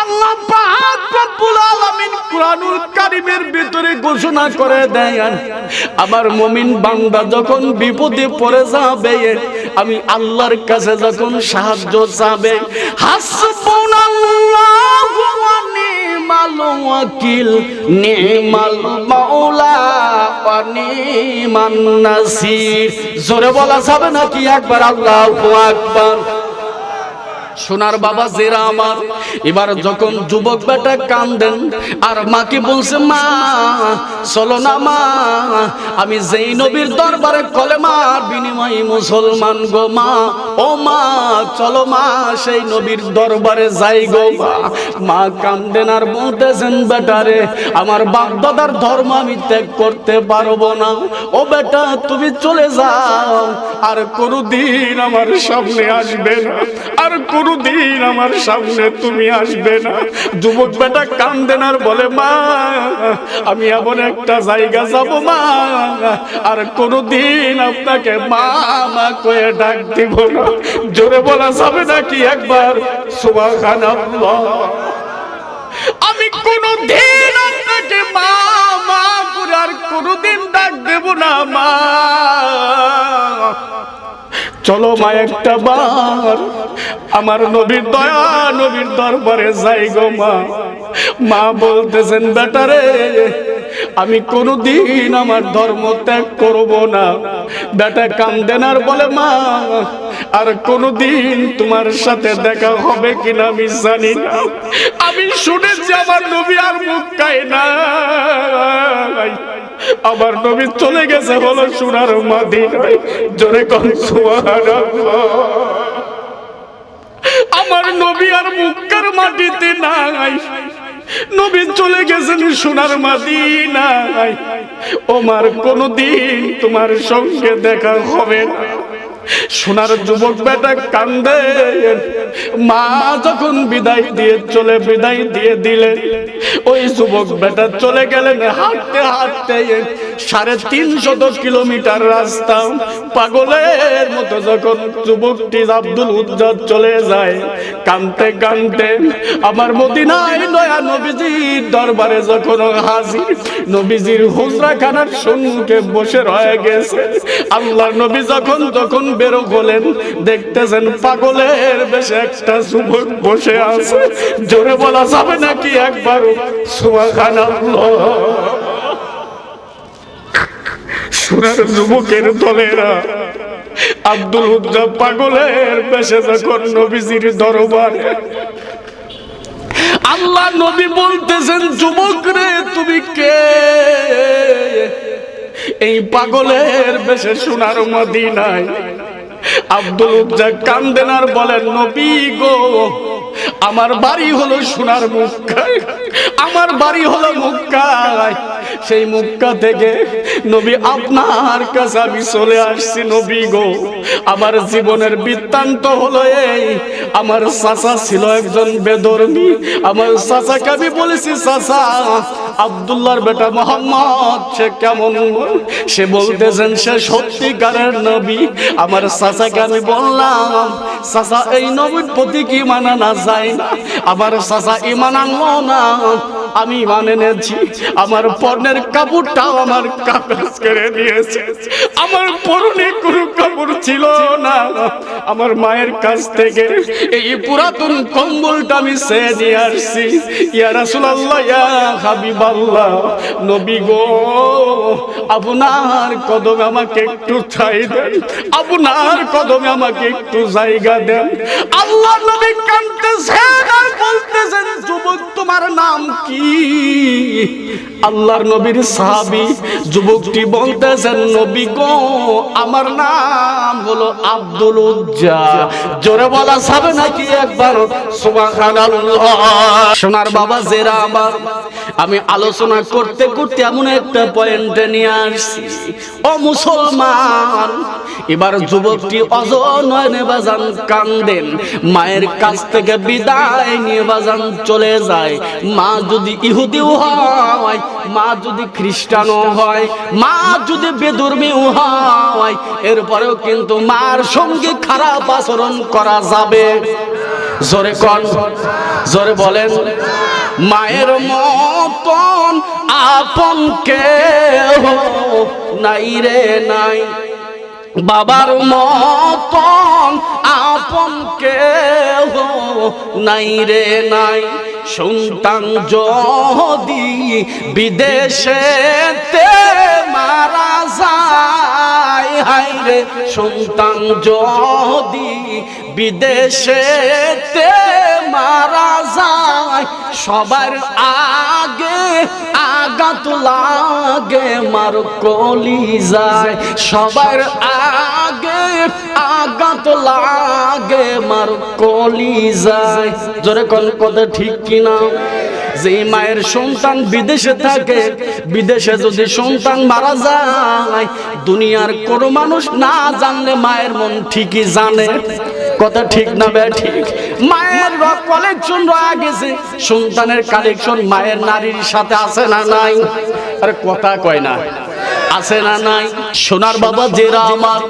আল্লাহ পাক রব্বুল আলামিন কুরআনুল কারীমের ভিতরে ঘোষণা করে দেন, আমার মুমিন বান্দা যখন বিপদে পড়ে যাবে, আমি আল্লাহর কাছে যখন সাহায্য চাবে, হাসবুনাল্লাহু ওয়া নি'মাল ওয়াকিল, নি'মাল মাওলা ওয়া নি'মান নাসির। জোরে বলা যাবে নাকি একবার আল্লাহু আকবার? সোনার বাবা জেরা আমার, এবার যখন যুবক বেটা কান্দেন আর মাকে বলছে, মা চলো না মা, আমি যেই নবীর দরবারে কলেমার বিনিময়ে মুসলমান গো মা, ও মা চলো মা সেই নবীর দরবারে যাই গো মা। মা কান্দেন আর বলতেছেন, বেটারে আমার বাপ দাদার ধর্ম আমি ত্যাগ করতে পারবো না, ও বেটা তুমি চলে যাও, আর কোনদিন আমার সামনে আসবে না, আর কোনদিন আমার সামনে তুমি আসবে না। যুবক বেটা কান্দেন আর বলে, মা আমি এমন একটা জায়গা যাব মা, আর কোনদিন আপনাকে মা মা কয়ে ডাক দিব না। জোরে বলা যাবে নাকি একবার সুবহানাল্লাহ? আমি কোনদিন আপনাকে মা মা করে আর কোনদিন ডাক দেব না মা। চলো মা একটা বার আমার নবীর দয়া নবীর দরবারে যাই গো মা। মা বলতেছেন, বেটারে আমি কোনদিন আমার ধর্ম ত্যাগ করব না। বেটা কান্দেন আর বলে, মা আর কোনদিন তোমার সাথে দেখা হবে কিনা আমি জানি না, আমি শুনেছি আমার নবী আর মুখ খায় না, আমার নবী চলে গেছে হলো সোনার মদিনায়। জোরে কোন সুবহানাল্লাহ। আমার নবী আর মক্কার মাটিতে নাই, নবী চলে গেছেন সোনার মদিনায়। ওমার কোনদিন তোমার সঙ্গে দেখা হবে না। সোনার যুবক বেটা কান্দে। মা যখন বিদায় দিয়ে দিলেন, ওই যুবক বেটা চলে গেলেন হাঁটতে হাঁটতে 350 কিলোমিটার রাস্তা। পাগলের মতো যখন যুবকটি আব্দুল উজ্জাত চলে যায়, কাঁদতে কাঁদতে আমার মদিনায় নয়া নবীজির দরবারে যখন হাজির, নবীজির হুজরাখানার সম্মুখে বসে রয়ে গেছে। আল্লাহ নবী যখন বেরো হলেন, দেখতেছেন পাগলের বেশে একটা যুবক বসে আছে। জোরে বলা যাবে নাকি একবার সুবহানাল্লাহ? সোনার যুবকের দলেরা আব্দুল উজ্জা পাগলের বেশে যখন নবীজির দরবারে, আল্লাহ নবী বলতেছেন, যুবক রে তুমি কে? এই পাগলের বেশে সোনার মদিনায়। আব্দুল উজ্জা কান্দেন আর বলেন, নবী গো আমার বাড়ি হলো সোনার মক্কায়, আমার বাড়ি হলো মক্কায়। সেই মক্কা থেকে নবী আপনার কাছে আমি চলে আসছি। নবী গো আমার জীবনের বৃত্তান্ত হলো এই, আমার চাচা ছিল একজন বেধর্মী। আমার চাচাকে আমি বলেছি, চাচা আব্দুল্লাহর বেটা মোহাম্মদ সে কেমন? সে বলতেছেন সে সত্যিকারের নবী। আমার চাচাকে আমি বললাম, চাচা এই নবীর প্রতি কি মানা না যায় না? আমার চাচা ঈমান আনলো না, আমি ঈমান এনেছি। আমার পরনের কাপড়টাও আমার কাপড় কেড়ে নিয়েছে। আমার পরনে কোনো কাপড় ছিল না। আমার মায়ের কাছ থেকে এই পুরাতন কম্বলটা আমি চেয়ে নিয়ে আসছি। ইয়া রাসূলুল্লাহ, ইয়া হাবিবাল্লাহ, নবী গো আপনার কদমে আমাকে একটু ঠাঁই দেন, আপনার কদমে আমাকে একটু জায়গা দেন। আল্লাহ নবী কাঁদতেছেন আর বলতেছেন, যুবক তোমার নাম কি? আল্লাহর নবীর সাহাবী যুবকটি বলতেছেন, নবী গো আমার নাম হলো আব্দুল উজ্জা। জোরে বলা যাবে নাকি একবার সুবহানাল্লাহ? সোনার বাবা জেরা আমার, আমি আলোচনা করতে করতে এমন একটা পয়েন্টে নিয়ে আসছি। ও মুসলমান, এবার যুবকটি অজনয়নে বাজান কান্দেন, মায়ের কাছ থেকে বিদায় নিয়ে বাজান চলে যায়। মা যদি ইহুদিও হয় হয়, মা যদি খ্রিস্টানও হয়, মা যদি বেধর্মীও হয়, এরপরেও কিন্তু মার সঙ্গে খারাপ আচরণ করা যাবে। জোরে কোন, জোরে বলেন। মায়ের মতন আপন কেউ নাই রে নাই, বাবার মতন আপন কেউ নাই রে নাই। সন্তান যদি বিদেশেতে মারা যায়, হায় রে সন্তান যদি বিদেশেতে মারা যায়, সবার আগে আঘাত লাগে মার কলিজায়, সবার আগে আঘাত লাগে মার কলিজায়। জোরে কোন কথা ঠিক কিনা? যে মায়ের সন্তান বিদেশে থাকে, বিদেশে যদি সন্তান মারা যায়, দুনিয়ার কোনো মানুষ না জানলে মায়ের মন ঠিকই জানে। কথা ঠিক না বে ঠিক? মায়ের কালেকশন রয়ে গেছে, সন্তানের কালেকশন মায়ের নারীর সাথে আছে না নাই? আরে কথা কয় না, আছে না নাই? সোনার বাবা জেরা আমার,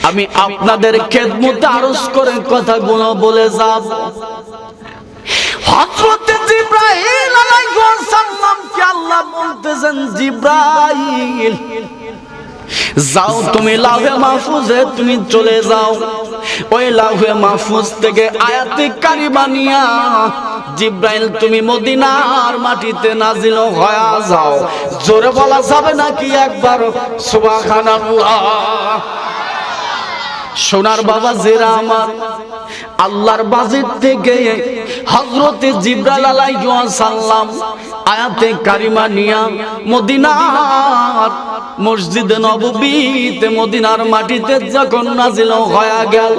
আমি আপনাদের খেদমতে আরজ করে কথাগুলো বলে যাব। হযরত জিবরাইল আলাইহিস সালাম কে আল্লাহ বলতেছেন, জিবরাইল যাও তুমি লাউহে মাহফুজে তুমি চলে যাও, ওই লাউহে মাহফুজ থেকে আয়াতে কারিমা নিয়া জিবরাইল তুমি মদিনার মাটিতে নাজিল হয়ে যাও। জোরে বলা যাবে নাকি একবার সুবহানাল্লাহ? সোনার বাবা জেরা আমার, আল্লাহর বাজির থেকে হযরতে জিবরাইল আলাইহিস সালাম আয়াতে কারিমা নিয়া মদিনার মসজিদে নববীতে মদিনার মাটিতে যখন নাজিল হয়ে গেল,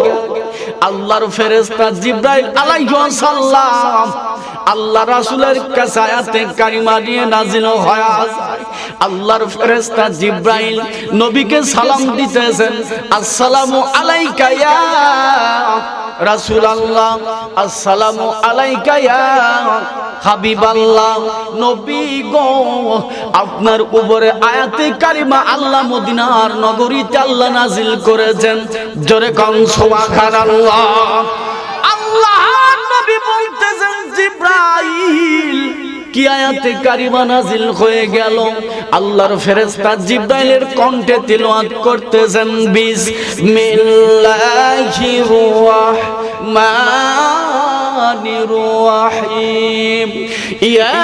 আল্লাহর ফেরেশতা জিবরাইল আলাইহিস সালাম আল্লাহ রাসূলের কাছে আয়াতে কারিমা নিয়ে নাজিল হয়ে যায়। আল্লাহর ফেরেশতা জিবরাইল নবীকে সালাম দিতেছেন, আসসালামু আলাইকা ইয়া রাসূলুল্লাহ, আসসালামু আলাইকা ইয়া হাবিবাল্লাহ। নবী গো, আপনার উপরে আয়াতে কারিমা আল্লাহ মদিনার নগরীতে আল্লাহ নাজিল করেছেন। জোরে কোন সুবহানাল্লাহ। আল্লাহর নবী বলতেছেন, জিবরাইল কি আয়াতে কারিমা নাজিল হয়ে গেল? আল্লাহর ফেরেশতা জিবরাইলের কণ্ঠে তিলাওয়াত করতেছেন, বিসমিল্লাহির রাহমানির রাহিম, ইয়া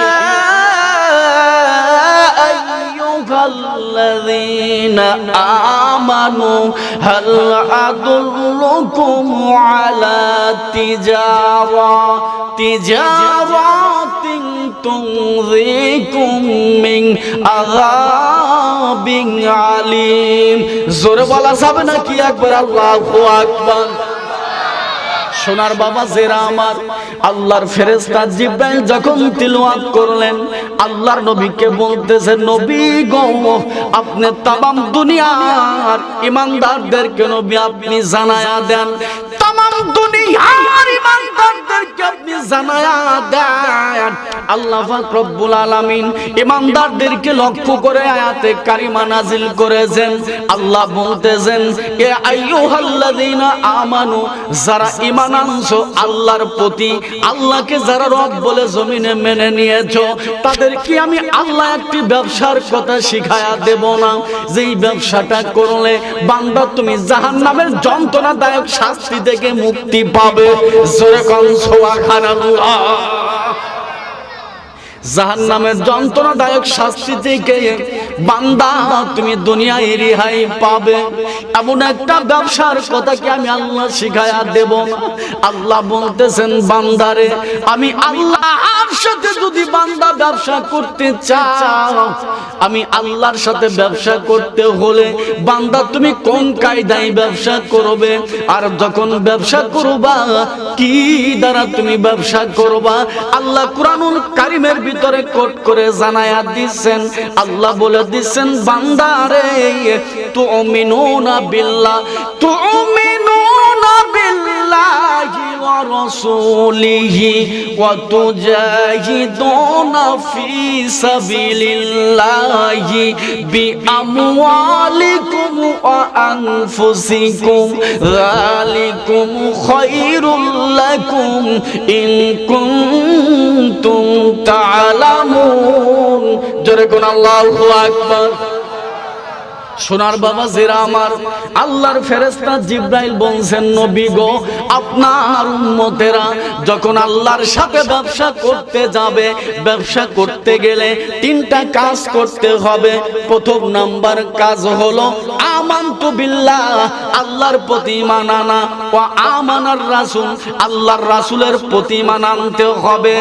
আইয়ুহাল্লাযীনা আমানু হাল আদুল্লুকুম আলা তিজারাতিন তুনযিকুম মিন আযাবিন আলীম। জোরে বলা যাবে নাকি একবার আল্লাহু আকবার? সোনার বাবা জেরা আমার, আল্লাহর ফেরেশতা জিবরাইল যখন তিলাওয়াত করলেন, আল্লাহর নবীকে বলতেছেন, নবী গো, আপনি তামাম দুনিয়ার ঈমানদারদেরকে নবী আপনি জানায়া দেন, তামাম দুনিয়ার ঈমানদারদেরকে আপনি জানায়া দেন, আল্লাহ পাক রব্বুল আলামিন ঈমানদারদেরকে লক্ষ্য করে আয়াতে কারিমা নাজিল করেছেন। আল্লাহ বলতেছেন, এ আইয়ুহাল্লাযীনা আমানু, যারা ঈমান আনছো আল্লাহর প্রতি, আল্লাহকে যারা রব বলে জমিনে মেনে নিয়েছো, তাদেরকে আমি আল্লাহ একটি ব্যবসার কথা শিখায়া দেব না, যেই ব্যবসাটা করলে বান্দা তুমি জাহান্নামের যন্ত্রণাদায়ক শাস্তি থেকে মুক্তি পাবে। জোরে কোন সুবহানাল্লাহ। জাহান্নামের যন্ত্রণাদায়ক শাস্তি থেকে বান্দা তুমি দুনিয়ায় রেহাই পাবে, এমন একটা ব্যবসার কথা কি আমি আল্লাহ শিখায়া দেব? আল্লাহ বলতেছেন, বান্দারে আমি আল্লাহর সাথে যদি বান্দা ব্যবসা করতে চাও, আমি আল্লাহর সাথে ব্যবসা করতে হলে বান্দা তুমি কোন কায়দায় ব্যবসা করবে, আর যখন ব্যবসা করবা কি দ্বারা তুমি ব্যবসা করবা, আল্লাহ কুরআনুল কারীমের ভিতরে কোট করে জানায়া দিচ্ছেন। আল্লাহ বলে দিচ্ছেন, বান্দারে তুমিনুনা বিল্লাহ, তুমিনুনা বিল্লাহি ওয়া রাসূলিহি ওয়া তুজাহিদুনা ফি সাবিলিল্লাহি বিআমওয়ালিকুম ওয়া আনফুসিকুম যালিকুম খায়রুল লাকুম ইন কুনতুম তা'লামুন। জোরে কোন আল্লাহু আকবার। সোনার বাবা যারা আমার, আল্লাহর ফেরেশতা জিবরাইল বলছেন, নবী গো, আপনার উম্মতেরা যখন আল্লাহর সাথে ব্যবসা করতে যাবে, ব্যবসা করতে গেলে তিনটা কাজ করতে হবে। প্রথম নাম্বার কাজ হলো আমানতু বিল্লাহ, আল্লাহর প্রতি ঈমান আনা, ওয়া আমানার রাসূল, আল্লাহর রাসূলের প্রতি ঈমান আনতে হবে।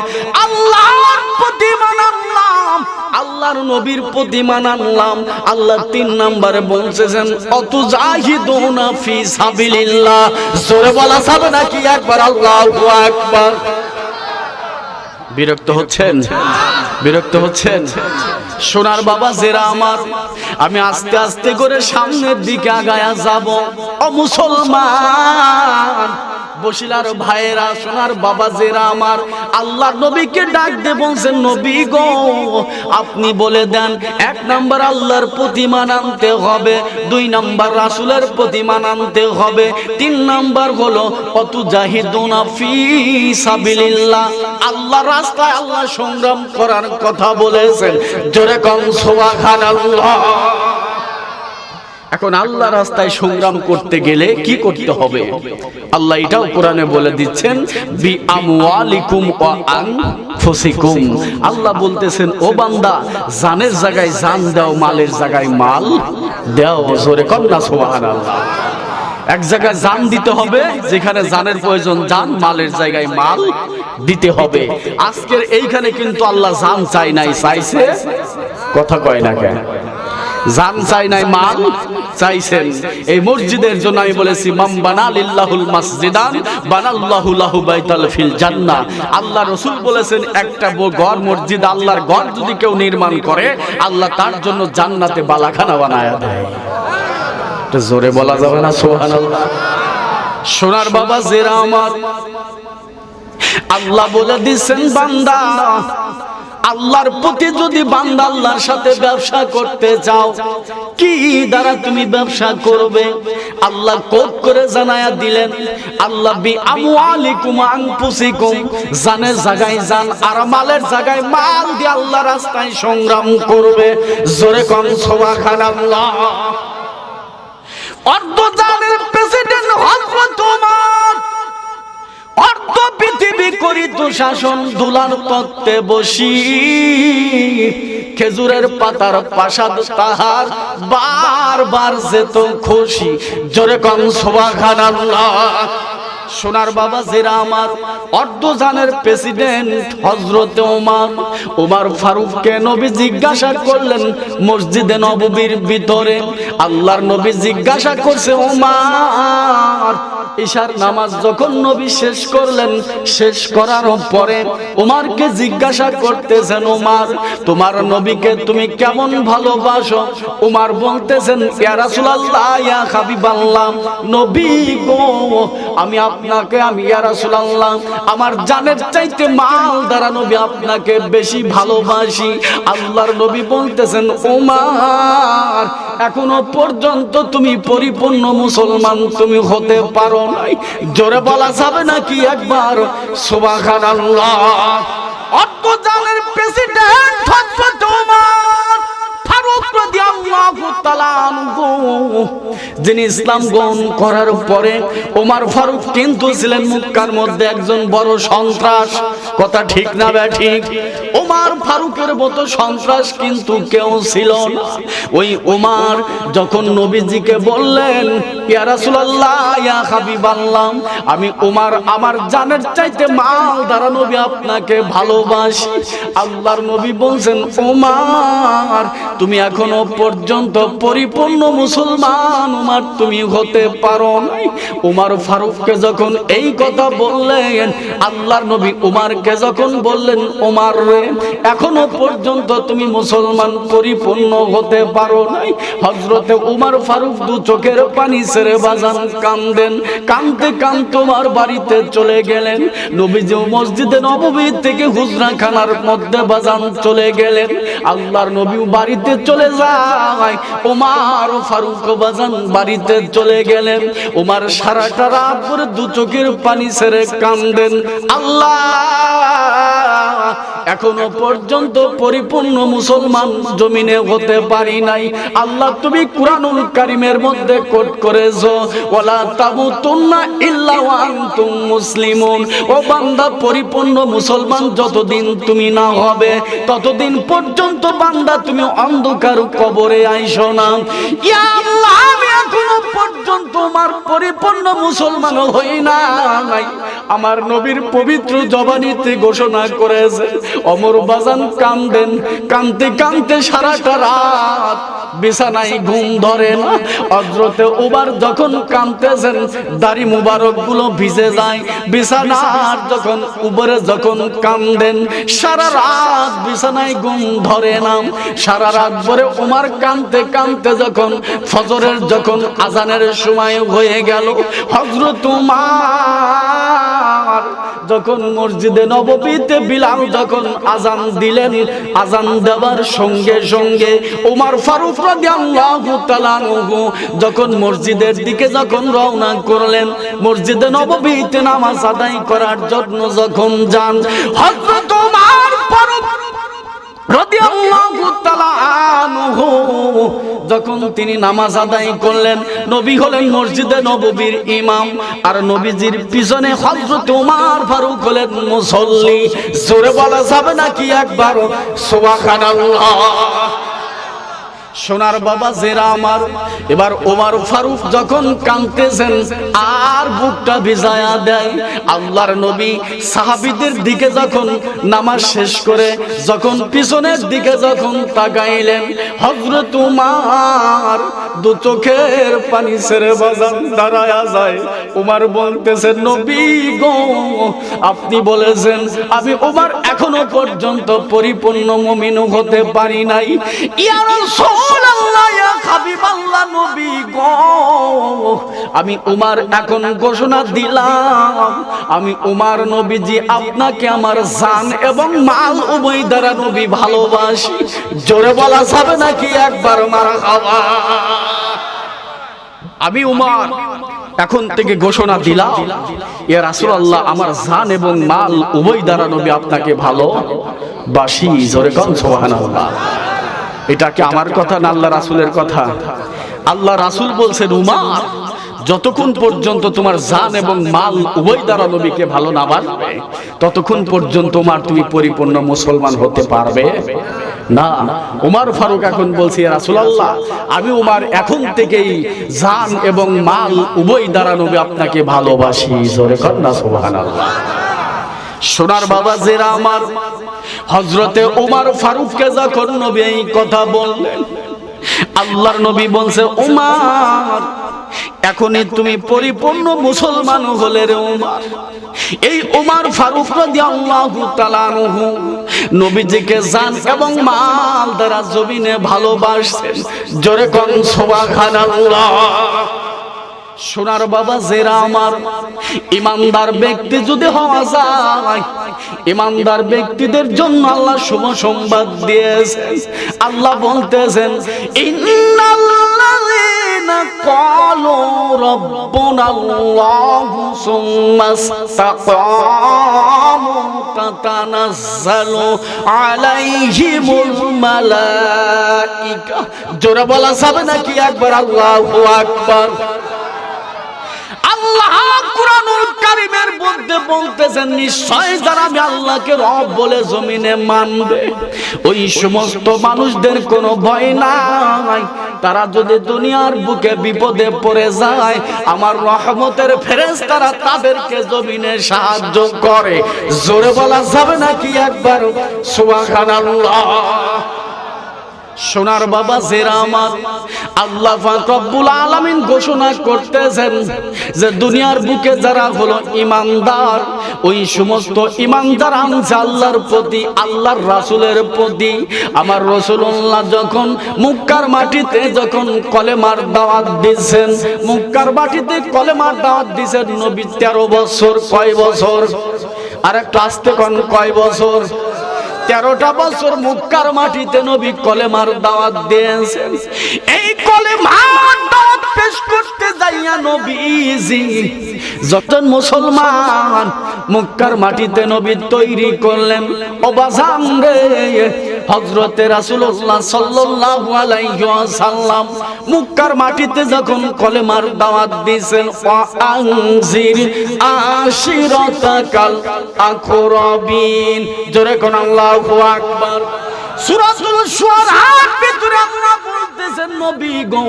আল্লাহর প্রতি ঈমান আনলাম, আল্লাহর নবীর প্রতি ঈমান আনলাম। আল্লাহ তিন নম্বরে বলছেন অতুজাহিদুনা ফি সাবিলিল্লাহ। জোরে বলা যাবে নাকি একবার আল্লাহু আকবার? বিরক্ত হচ্ছেন? বিরক্ত হচ্ছেন? সোনার বাবা যারা আমার, আমি আস্তে আস্তে করে সামনের দিকে আগায়া যাব। ও মুসলমান বসিলার ভাইয়েরা, সোনার বাবা যারা আমার, আল্লাহর নবীকে ডাক দিয়ে বলছেন, নবী গো, আপনি বলে দেন, এক নাম্বার আল্লাহর প্রতি ঈমান আনতে হবে, দুই নাম্বার রাসূলের প্রতি ঈমান আনতে হবে, তিন নাম্বার হলো অতুজাহিদুনা ফি সাবিলিল্লাহ, আল্লাহর রাস্তায় আল্লাহ সংগ্রাম করার কথা বলেছেন। জোরে কোন সুবহানাল্লাহ। এখন আল্লাহ রাস্তায় সংগ্রাম করতে গেলে কি করতে হবে? আল্লাহ এটাও কোরআনে বলে দিচ্ছেন, বি আমওয়ালিকুম ওয়া আনফুসিকুম। আল্লাহ বলতেছেন, ও বান্দা, জানের জায়গায় জান দাও, মালের জায়গায় মাল দাও। জোরে কোন না সুবহানাল্লাহ। এক জায়গায় জান দিতে হবে, যেখানে জানের প্রয়োজন জান, মালের জায়গায় মাল দিতে হবে। আজকের এইখানে কিন্তু আল্লাহ জান চাই নাই, চাইছে, কথা কয় না কেন? জান চাই নাই, মাল চাইছেন। এই মসজিদের জন্য আমি বলেছি, মান বানা লিল্লাহুল মাসজিদান বানাল্লাহু লাহু বাইতাল ফিল জান্নাহ। আল্লাহ রাসূল বলেছেন, একটা ঘর, মসজিদ, আল্লাহর ঘর যদি কেউ নির্মাণ করে, আল্লাহ তার জন্য জান্নাতে বালাখানা বানায়া দেয়। এটা জোরে বলা যাবে না সুবহানাল্লাহ? সোনার বাবা যারা আমার, আল্লাহ বলে দিচ্ছেন, বান্দা, আল্লাহর প্রতি যদি বান্দা আল্লাহর সাথে ব্যবসা করতে যাও, কি দ্বারা তুমি ব্যবসা করবে? আল্লাহ কোড করে জানায়া দিলেন, আল্লাহ বি আমওয়ালিকুম আনফুসিকুম, জানের জায়গায় জান আর মালের জায়গায় মাল দিয়ে আল্লাহ রাস্তায় সংগ্রাম করবে। জোরে কোন সুবহানাল্লাহ। অর্ধজানের প্রেসিডেন্ট হযরত ওমর, অর্ধ পৃথিবী করিত শাসন, ধুলার তত্ত্বে বসি, খেজুরের পাতার প্রাসাদ তাহার, বারবার যেত খুশি। জোরে কোন সুবহানাল্লাহ। সোনার বাবা যারা আমার, অর্ধজানের প্রেসিডেন্ট হযরত ওমর, ওমর ফারুককে নবী জিজ্ঞাসা করলেন মসজিদে নববীর ভিতরে, আল্লাহর নবী জিজ্ঞাসা করছে, ওমর, ইশার নামাজ যখন নবী শেষ করলেন, শেষ করার পরে ওমরকে জিজ্ঞাসা করতেছেন, ওমর, তোমার নবীকে তুমি কেমন ভালোবাসো? ওমর বলতেছেন, ইয়া রাসূলুল্লাহ, ইয়া হাবিবাল্লাহ, নবী গো, আমি আপনাকে, আমি ইয়া রাসূলুল্লাহ, আমার জানের চাইতে মাল দ্বারা নবী আপনাকে বেশি ভালোবাসি। আল্লাহর নবী বলতেছেন, ওমর, এখনো পর্যন্ত তুমি পরিপূর্ণ মুসলমান তুমি হতে পারো নাই। জোরে বলা যাবে নাকি একবার সুবহানাল্লাহ। অর্ধজানের প্রেসিডেন্ট হযরত ওমর ফারুক রাদিয়াল্লাহু তাআলা আনহু, যিনি ইসলাম গ্রহণ করার পরে ওমর ফারুক কিন্তু ছিলেন মক্কার মধ্যে একজন বড় সন্ত্রাস। কথা ঠিক না ঠিক? ওমর ফারুকের মতো সন্ত্রাস কিন্তু কেউ ছিল না। ওই ওমর যখন নবীজিকে বললেন, ইয়া রাসূলুল্লাহ, ইয়া হাবিবাল্লাহ, আমি ওমর আমার জানের চাইতে মাল দ্বারা নবী আপনাকে ভালোবাসি। আল্লাহর নবী বলছেন, ওমর, তুমি এখনো পর্যন্ত পর্যন্ত পরিপূর্ণ মুসলমান উমর তুমি হতে পারো নাই। উমর ফারুককে যখন এই কথা বললেন, আল্লাহর নবী উমরকে যখন বললেন, উমর রে, এখনো পর্যন্ত তুমি মুসলমান পরিপূর্ণ হতে পারো নাই। হযরতে উমর ফারুক দু চোখের পানি ছেড়ে বাজান কাঁদেন। কাঁদতে কাঁদতে উমর বাড়িতে চলে গেলেন। নবীজি মসজিদে নববী থেকে হুজরাখানার মধ্যে বাজান চলে গেলেন। আল্লাহর নবী বাড়িতে চলে যায়, উমর ফারুক বাজান বাড়িতে চলে গেলেন। উমর সারাটা রাত ধরে দু চোখের পানি ছেড়ে কাঁদেন, আল্লাহ এখনো পর্যন্ত পরিপূর্ণ মুসলমান জমিনে হতে পারি নাই। আল্লাহ তুমি কুরআনুল কারীমের মধ্যে কোট করেছো, ওয়ালা তামুতুন্না ইল্লা ওয়া আনতুম মুসলিমুন। ও বান্দা, পরিপূর্ণ মুসলমান যতদিন তুমি না হবে ততদিন পর্যন্ত বান্দা তুমি অন্ধকার কবরে আইসো না। ইয়া আল্লাহ, আমি এখনো পর্যন্ত আমার পরিপূর্ণ মুসলমান হই নাই। আমার নবীর পবিত্র জবানিতে ঘোষণা করেছে। ওমর বাজান কাঁদেন, কাঁদতে কাঁদতে সারাটা রাত বিছানায় ঘুম ধরে না। হযরতে উমর যখন কাঁদতেছেন, দাড়ি মুবারক গুলো ভিজে যায়। বিছানার যখন উপরে যখন কাঁদেন, সারা রাত বিছানায় ঘুম ধরে না। সারা রাত ভরে উমর কাঁদতে কাঁদতে যখন ফজরের যখন আজানের সময় হয়ে গেল, হযরত উমর যখন মসজিদে নববীতে বিলাল যখন আজান দিলেন, আজান দেওয়ার সঙ্গে সঙ্গে উমর ফারুক রাদিয়াল্লাহু তাআলা আনহু যখন মসজিদের দিকে যখন রওনা করলেন, মসজিদে নববীতে নামাজ আদায় করার জন্য যখন যান, হযরত উমর ফারুক রাদিয়াল্লাহু তাআলা আনহু যখন তিনি নামাজ আদায় করলেন, নবী হলেন মসজিদে নববীর ইমাম, আর নবীজির পিছনে হযরত উমর ফারুক হলেন মুসল্লি। জোরে বলা যাবে নাকি একবার সুবহানাল্লাহ? সোনার বাবা জেরা আমার, এবার ওমর ফারুক যখন কাঁদতেছেন আর বুকটা ভিজায়া দেয়, আল্লাহর নবী সাহাবীদের দিকে যখন নামাজ শেষ করে যখন পিছনের দিকে যখন তাকাইলেন, হযরত উমর দু চোখের পানি ছেড়ে বাজান দাঁড়ায়া যায়। উমর বলতেছেন, নবী গো, আপনি বলেছেন আমি উমর এখনো পর্যন্ত পরিপূর্ণ মুমিন হতে পারি নাই। ইয়া রাসূলুল্লাহ, ইয়া হাবিবাল্লাহ, নবী গো, আমি উমর এখন ঘোষণা দিলাম, আমি উমর নবীজি আপনাকে আমার জান এবং মাল উভয় দ্বারা নবী ভালোবাসি। জোরে বলা যাবে নাকি একবার মারহাবা? আমি উমর এখন থেকে ঘোষণা দিলাম, ইয়া রাসূলুল্লাহ, আমার জান এবং মাল উভয় দ্বারা নবী আপনাকে ভালোবাসি। জোরে কোন সুবহানাল্লাহ। এটা কি আমার কথা না আল্লাহ রাসূলের কথা? আল্লাহ রাসূল বলছেন, উমর যতক্ষণ পর্যন্ত তোমার জান এবং মাল উভয় দ্বারা নবীকে ভালো না বাসবে, ততক্ষণ পর্যন্ত তোমার তুমি পরিপূর্ণ মুসলমান হতে পারবে না। উমর ফারুক এখন বলছে, ইয়া রাসূলুল্লাহ, আমি উমর এখন থেকেই জান এবং মাল উভয় দ্বারা নবী আপনাকে ভালোবাসি। জোরে কর না সুবহানাল্লাহ। সোনার বাবা জেরা আমার, হযরতে উমর ফারুককে যখন নবী এই কথা বললেন, আল্লাহর নবী বলছে, উমর এখনই তুমি পরিপূর্ণ মুসলমান হলে রে উমর। এই উমর ফারুক রাদিয়াল্লাহু তাআলা আনহু নবীজিকে জান এবং মাল দ্বারা জমিনে ভালোবাসেন। জোরে কোন সুবহানাল্লাহ। সোনার বাবা জেরা আমার, ইমানদার ব্যক্তি যদি হওয়া যায়, ইমানদার ব্যক্তিদের জন্য আল্লাহ শুভ সংবাদ দিয়েছেন। আল্লাহ বলতেছেন, ইন্নাল্লাযীনা ক্বালু রাব্বুনাল্লাহু সুম্মা ইসতাকামু তাতানাজ্জালু আলাইহিমুল মালাইকা। জোরে বলা যাবে নাকি একবার আল্লাহু আকবার? আল্লাহ কুরআনুল কারীমের মধ্যে বলতেছেন, নিশ্চয় যারা আমি আল্লাহকে রব বলে জমিনে মানবে, ওই সমস্ত মানুষদের কোনো ভয় নাই। তারা যদি দুনিয়ার বুকে বিপদে পড়ে যায়, আমার রহমতের ফেরেশতারা তাদেরকে জমিনে সাহায্য করে। জোরে বলা যাবে নাকি একবার সুবহানাল্লাহ? সোনার বাবা জেরা আমার, আল্লাহ পাক রব্বুল আলামিন ঘোষণা করতেছেন যে দুনিয়ার বুকে যারা হলো ঈমানদার, ওই সমস্ত ঈমানদার আনছে আল্লাহর প্রতি, আল্লাহর রাসূলের প্রতি। আমার রাসূলুল্লাহ যখন মক্কার মাটিতে যখন কলেমার দাওয়াত দিয়েছেন, মক্কার মাটিতে কলেমার দাওয়াত দিয়েছেন নবী 13 বছর। কয় বছর? আর একটু আস্তে কোন, কয় বছর? 13টা বছর মক্কার মাটিতে নবী কলেমার দাওয়াত দিয়েছেন। এই কলেমার দাওয়াত পেশ করতে যাইয়া নবীজি যখন মুসলমান মক্কার মাটিতে নবী তৈরি করলেন, ও বাজান রে, হযরতে রাসূলুল্লাহ সাল্লাল্লাহু আলাইহি ওয়াসাল্লাম মক্কার মাটিতে যখন কলেমার দাওয়াত দিয়েছেন, ওয়া আনজির আশিরাতাকাল আকরাবিন, জোরে কোন আল্লাহু আকবার। সূরাতুল শুআরার ভিতরে আল্লাহ বলতেছেন, নবী গো,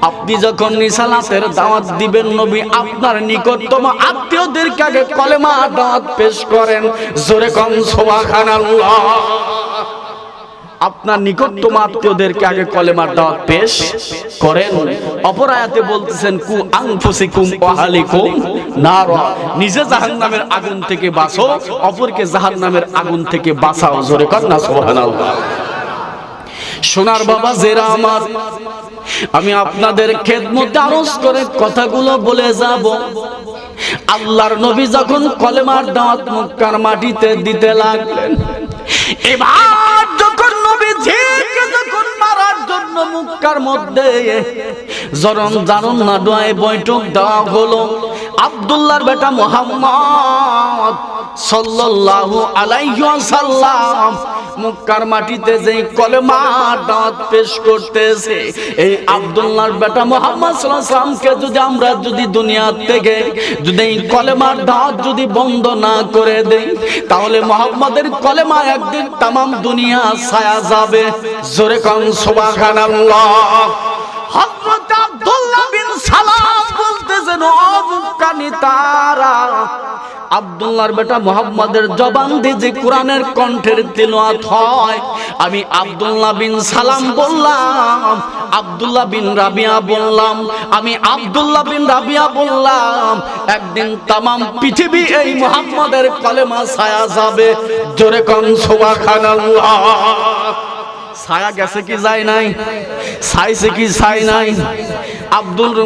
আপনি যখন রিসালাতের দাওয়াত দিবেন, নবী আপনার নিকটতম আত্মীয়দেরকে আগে কলেমা দাওয়াত পেশ করেন। জোরে কোন সুবহানাল্লাহ। আপনার নিকটতম আত্মীয়দেরকে আগে কলেমার দাওয়াত পেশ করেন। অপর আয়াতে বলতেছেন, কু আনফুসিকুম ওয়া আহলিকুম নার, নিজে জাহান্নামের আগুন থেকে বাঁচো, অপরকে জাহান্নামের আগুন থেকে বাঁচাও। জোরে কর না সুবহানাল্লাহ। সোনার বাবা জেরা আমার, আমি আপনাদের খেদমতে আরজ করে কথাগুলো বলে যাব। আল্লাহর নবী যখন কলেমার দাওয়াত মক্কার মাটিতে দিতে লাগলেন, এবার যখন নবীজিকে যখন মারার জন্য মক্কার মধ্যে জানুন না দোয়ায় বৈঠক দেওয়া হলো, আব্দুল্লাহর বেটা মুহাম্মদ সাল্লাল্লাহু আলাইহি ওয়াসাল্লাম মক্কার মাটিতে যেই কলেমার দাওয়াত পেশ করতেছে, এই আব্দুল্লাহর বেটা মুহাম্মদ সাল্লাল্লাহু আলাইহি ওয়াসাল্লামকে যদি আমরা যদি দুনিয়া থেকে যদি এই কলেমার দাওয়াত যদি বন্ধ না করে দেই, তাহলে মুহাম্মাদের কলেমা একদিন तमाम দুনিয়া ছায়া যাবে। জোরে কোন সুবহানাল্লাহ। হযরত আব্দুল্লাহ বিন সালাম বলতেছেন, ও মুক্কানি তারা, আব্দুল্লাহর বেটা মুহাম্মাদের জবান দিয়ে যে কোরআনের কণ্ঠের তিলাওয়াত হয়, আমি আব্দুল্লাহ বিন সালাম বললাম, আব্দুল্লাহ বিন রাবিয়া বললাম, আমি আব্দুল্লাহ বিন রাবিয়া বললাম, একদিন तमाम পৃথিবী এই মুহাম্মাদের কলেমা ছায়া যাবে। জোরে কোন সুবহানাল্লাহ। ছায়া গেছে কি যায় নাই? ছাইছে কি ছাই নাই? আব্দুল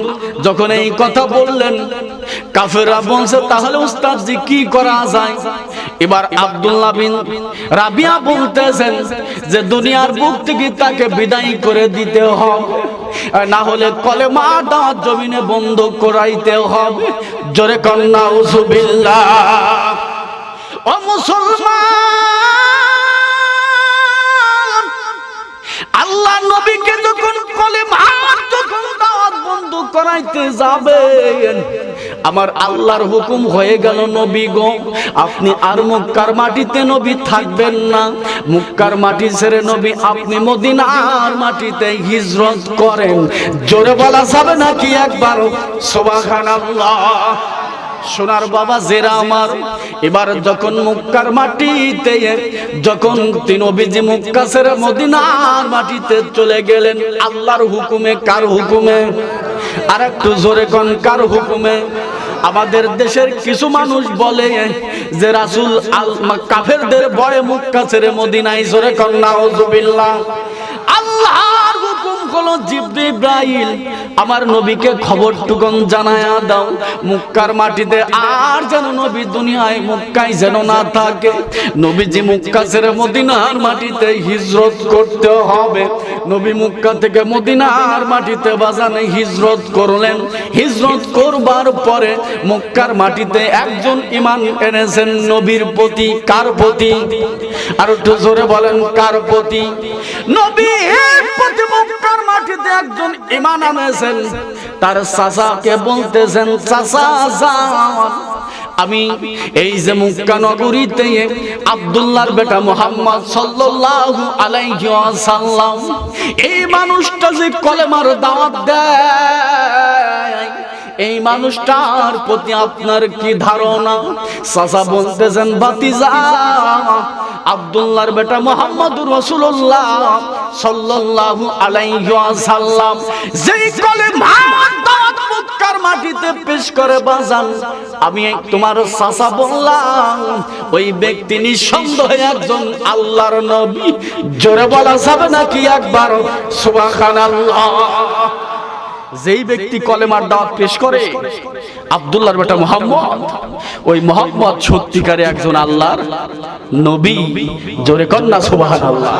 যখন এই কথা বললেন, কাফেররা বলছে, তাহলে উস্তাদজি কি করা যায়? এবার আব্দুল্লাহ বিন রাবিয়া বলতেছেন যে দুনিয়ার বুক থেকে তাকে বিদায় করে দিতে হবে, না হলে কলেমা দাওয়াত জমিনে বন্ধ করাইতে হবে। জোরে কোন নাউজুবিল্লাহ। ও মুসলমান, আল্লাহ নবীকে যখন কলেমার যখন দাওয়াত বন্ধ করাইতে যাবেন, আমার আল্লাহর হুকুম হয়ে গেল, নবী গো, আপনি আর মক্কার মাটিতে নবী থাকবেন না। মক্কার মাটি ছেড়ে নবী আপনি মদিনার মাটিতে হিজরত করেন। জোরে বলা যাবে নাকি একবার সুবহানাল্লাহ। সোনার বাবা জেরা আমার, এবার যখন মক্কার মাটিতে যখন নবীজি মক্কা ছেড়ে মদিনার মাটিতে চলে গেলেন, আল্লাহর হুকুমে। কার হুকুমে? আর একটু জোরে কোন, কার হুকুমে? আমাদের দেশের কিছু মানুষ বলে যে রাসূল কাফেরদের ভয়ে মক্কা ছেড়ে মদিনায়। জোরে কোন নাউজুবিল্লাহ। আল্লাহর হুকুম হলো, জিবরাইল আমার নবীকে খবরটুকুন জানায়া দাও, মক্কার মাটিতে আর যেন নবী দুনিয়ায় মক্কায় যেন না থাকে। নবীজি মক্কা ছেড়ে মদিনার মাটিতে হিজরত করতে হবে। নবী মক্কা থেকে মদিনার মাটিতে বাজানে হিজরত করলেন। হিজরত করবার পরে মক্কার মাটিতে একজন ঈমান এনেছেন নবীর প্রতি। কার প্রতি? আর একটু জোরে বলেন, কার প্রতি? নবীর প্রতি মক্কার মাটিতে একজন ঈমান এনেছেন। তার চাচাকে বলতেছেন, চাচা যান, আমি এই যে মক্কা নগরীতে আব্দুল্লাহর বেটা মুহাম্মদ সাল্লাল্লাহু আলাইহি ওয়াসাল্লাম, এই মানুষটা যে কলেমার দাওয়াত দেয়, এই মানুষটার প্রতি আপনার কি ধারণা? চাচা বলতেছেন, ভাতিজা, আব্দুল্লাহর বেটা মুহাম্মদুর রাসূলুল্লাহ সাল্লাল্লাহু আলাইহি ওয়াসাল্লাম যেই কলেমা মক্কার মাটিতে পেশ করে বাজান, আমি তোমার চাচা বললাম, ওই ব্যক্তি নিঃসন্দেহে একজন আল্লাহর নবী। জোরে বলা যাবে নাকি একবার সুবহানাল্লাহ? যেই ব্যক্তি কলেমার দাওয়াত পেশ করে আব্দুল্লাহর বেটা মুহাম্মদ, ওই মুহাম্মদ সত্যিকারে একজন আল্লাহর নবী। জোরে কন্যা সুবহানাল্লাহ।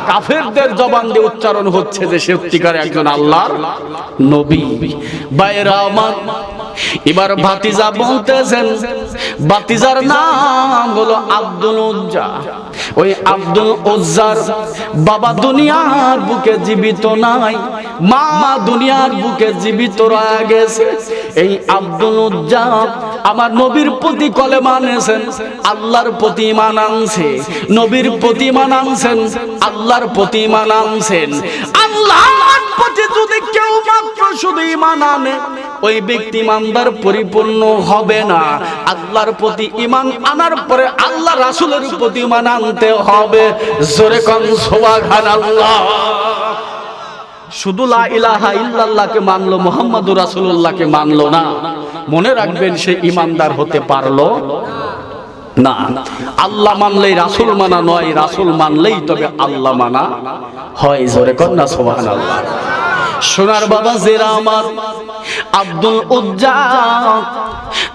কাফেরদের জবান দিয়ে উচ্চারণ হচ্ছে যে সত্যিকারে একজন আল্লাহর নবী। বাইরা আমার, এবার ভাতিজা বলতেছেন, ভাতিজার নাম হলো আব্দুল উজ্জা। ওই আব্দুল উজ্জার বাবা দুনিয়ার বুকে জীবিত নাই, মা দুনিয়ার বুকে জীবিত রয়ে গেছে। এই আব্দুল উজ্জা আমার নবীর প্রতি কলেমা আনছেন, আল্লাহর প্রতি ঈমান আনছে, নবীর প্রতি ঈমান আনছেন, আল্লাহর প্রতি ঈমান আনছেন। আল্লাহর প্রতি যদি কেউ মাত্র শুধু ঈমান আনে, ওই ব্যক্তি ঈমানদার পরিপূর্ণ হবে না। আল্লাহর প্রতি ঈমান আনার পরে আল্লাহ রাসূলের প্রতি ঈমান আনতে হবে। জোরে কোন সুবহানাল্লাহ। শুধু লা ইলাহা ইল্লাল্লাহকে মানলো, মুহাম্মাদুর রাসূলুল্লাহকে মানলো না, মনে রাখবেন সে ঈমানদার হতে পারলো না। আল্লাহ মানলেই রাসূল মানা নয়, রাসূল মানলেই তবে আল্লাহ মানা হয়। জোরে কন্যা সুবহানাল্লাহ। সোনার বাবা জেরা আমার আব্দুল উজ্জা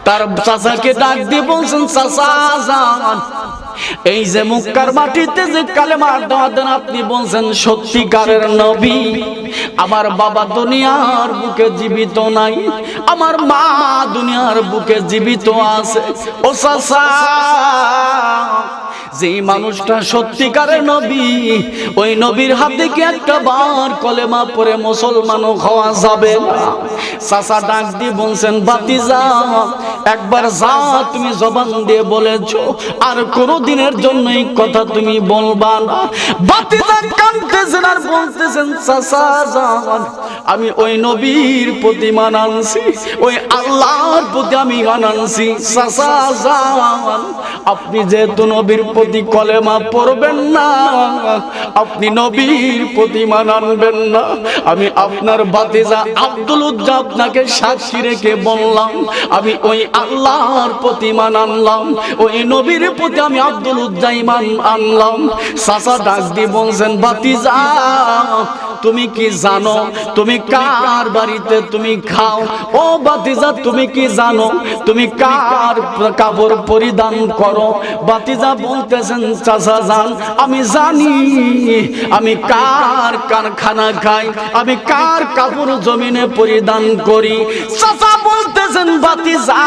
তার চাচাকে ডাক দিয়ে বলছেন, চাচা যান, এই যে মক্কার মাটিতে যে কালেমার দাওয়াত দেন আপনি বলছেন সত্যিকারের নবী, আমার বাবা দুনিয়ার বুকে জীবিত নাই, আমার মা দুনিয়ার বুকে জীবিত আছে। ও চাচা, যেই মানুষটা সত্যিকারের নবী, ওই নবীর হাতে কি একটা বার কলেমা পড়ে মুসলমানও হওয়া যাবে না? চাচা ডাক দিয়ে বলছেন, ভাতিজা একবার যা তুমি জবান দিয়ে বলেছো, আর কোনো দিনের জন্য এই কথা তুমি বলবা না। ভাতিজা কাঁদতেছেন আর বলতেছেন, চাচা যান, আমি ওই নবীর প্রতি ঈমান আনছি, ওই আল্লাহর প্রতি আমি ঈমান আনছি। চাচা যান, আপনি যেহেতু নবীর প্রতি কলেমা পড়বেন না, আপনি নবীর প্রতি ঈমান আনবেন না, আমি আপনার ভাতিজা আব্দুল উজ্জা আপনাকে সাক্ষী রেখে বললাম, আমি ওই আল্লাহর প্রতি ঈমান আনলাম, ওই নবীর প্রতি আমি আব্দুল উজ্জা ঈমান আনলাম। চাচা ডাক দিয়ে বলছেন, ভাতিজা তুমি কি জানো তুমি কার বাড়িতে তুমি খাও? ও ভাতিজা তুমি কি জানো তুমি কার কাপড় পরিধান করো? ভাতিজা বলতেছেন, চাচা জান, আমি জানি আমি কার কারখানা খাই, আমি কার কাপড় জমিনে পরিধান করি। চাচা বলতেছেন, ভাতিজা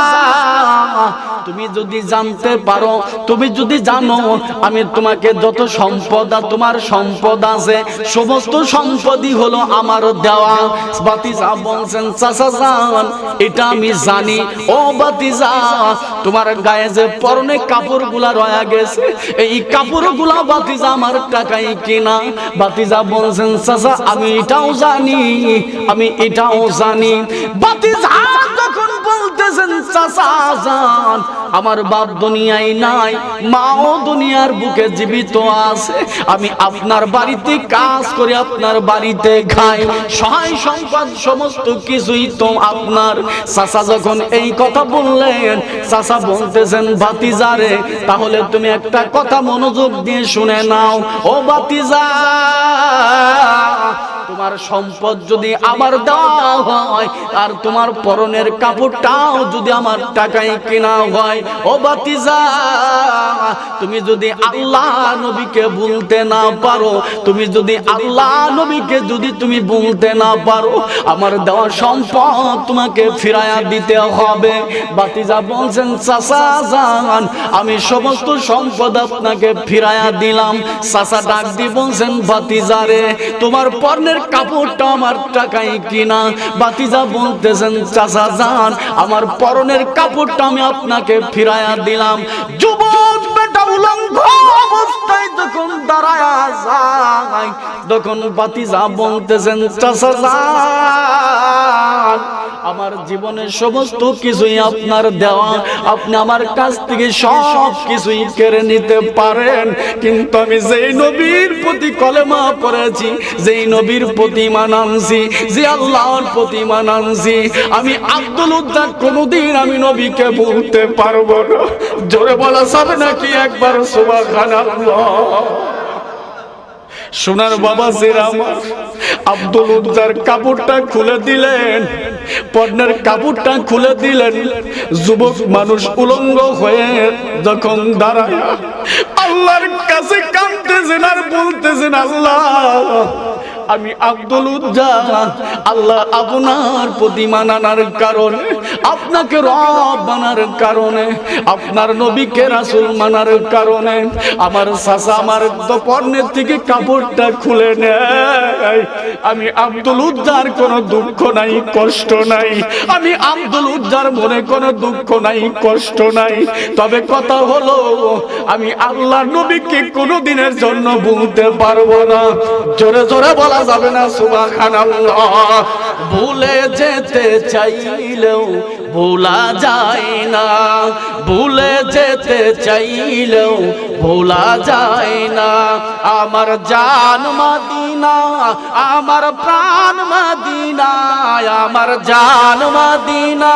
তুমি যদি জানতে পারো, তুমি যদি জানো, আমি তোমাকে যত সম্পদ তোমার সম্পদ আছে সমস্ত সম্পদই হলো আমার দেওয়া। ভাতিজা বলছেন, চাচা জান, এটা আমি জানি। ও ভাতিজা, তোমার গায়ে যে পরনে কাপড়গুলা রয়ে গেছে, এই কাপড়গুলা ভাতিজা আমার টাকায় কিনা। ভাতিজা বলছেন, চাচা আমি এটাও জানি, আমি এটাও জানি। ভাতিজা যখন বলতেছেন, চাচা জান, আমার বাপ দুনিয়ায় নাই, মাও দুনিয়ার বুকে জীবিত আছে, আমি আপনার বাড়িতে কাজ করে আপনার বাড়িতে খাই, সহায় সম্পদ সমস্ত কিছুই তো আপনার। চাচা যখন এই কথা বললেন, চাচা বলতেছেন, ভাতিজারে তাহলে তুমি একটা কথা মনোযোগ দিয়ে শুনে নাও। ও ভাতিজা, তোমার সম্পদ যদি আমার দেওয়া হয়, আর তোমার পরনের কাপড়টাও যদি আমার টাকায় কেনা হয়, ও ভাতিজা তুমি যদি আল্লাহ নবীকে ভুলতে না পারো, তুমি যদি আল্লাহ নবীকে যদি তুমি ভুলতে না পারো, আমার দেওয়া সম্পদ তোমাকে ফিরাইয়া দিতে হবে। ভাতিজা বলছেন, চাচা জান, আমি সমস্ত সম্পদ আপনাকে ফিরাইয়া দিলাম। চাচা ডাক দিয়ে বলছেন, ভাতিজারে তোমার পরনের কাপড়টা আমার টাকায় কিনা। ভাতিজা বলতেছেন, চাচা জান, আমার পরনের কাপড়টা আমি আপনাকে ফিরাইয়া দিলাম। যুবক বেটা উলঙ্গ অবস্থায় যখন দাঁড়ায়া যায়, তখন ভাতিজা বলতেছেন, চাচা জান, আমার জীবনের সমস্ত কিছুই আপনার দেওয়া, আপনি আমার কাছ থেকে সব কিছুই কেড়ে নিতে পারেন, কিন্তু আমি যেই নবীর প্রতি কলেমা পড়েছি, যেই নবীর প্রতি ঈমান আনছি, যে আল্লাহর প্রতি ঈমান আনছি, আমি আব্দুল উদ্দার কোনোদিন আমি নবীকে ভুলতে পারবো না। জোরে বলা যাবে নাকি একবার সুবহানাল্লাহ? সোনার বাবা জিরামা আব্দুল উদ্দার কাপড়টা খুলে দিলেন, পর্নের কাপড়টা খুলে দিলেন। যুবক মানুষ উলঙ্গ হয়ে যখন দাঁড়ায় আল্লাহর কাছে কাঁদতেছেন আর বলতেছেন, আল্লাহ আমি আব্দুল উদ্দা, আল্লাহ আপনার প্রতি ঈমান আনার কারণে, আপনাকে রব মানার কারণে, আপনার নবীকে রাসূল মানার কারণে আমার চাচা আমার পর্নের থেকে কাপড়টা খুলে নেয়। আমি আব্দুল উদ্দার কোনো দুঃখ নাই, কষ্ট নাই, আমি আব্দুল উদ্দার মনে কোনো দুঃখ নাই, কষ্ট নাই। তবে কথা হলো আমি আল্লাহর নবীকে কোনো দিনের জন্য ভুলতে পারবো না। জোরে জোরে বলা যাবে না সুবহানাল্লাহ? ভুলে যেতে চাইলেও ভোলা যায় না, ভুলে যেতে চাইলেও ভোলা যায় না। আমার জান মদিনা, আমার প্রাণ মদিনা, আমার জান মদিনা,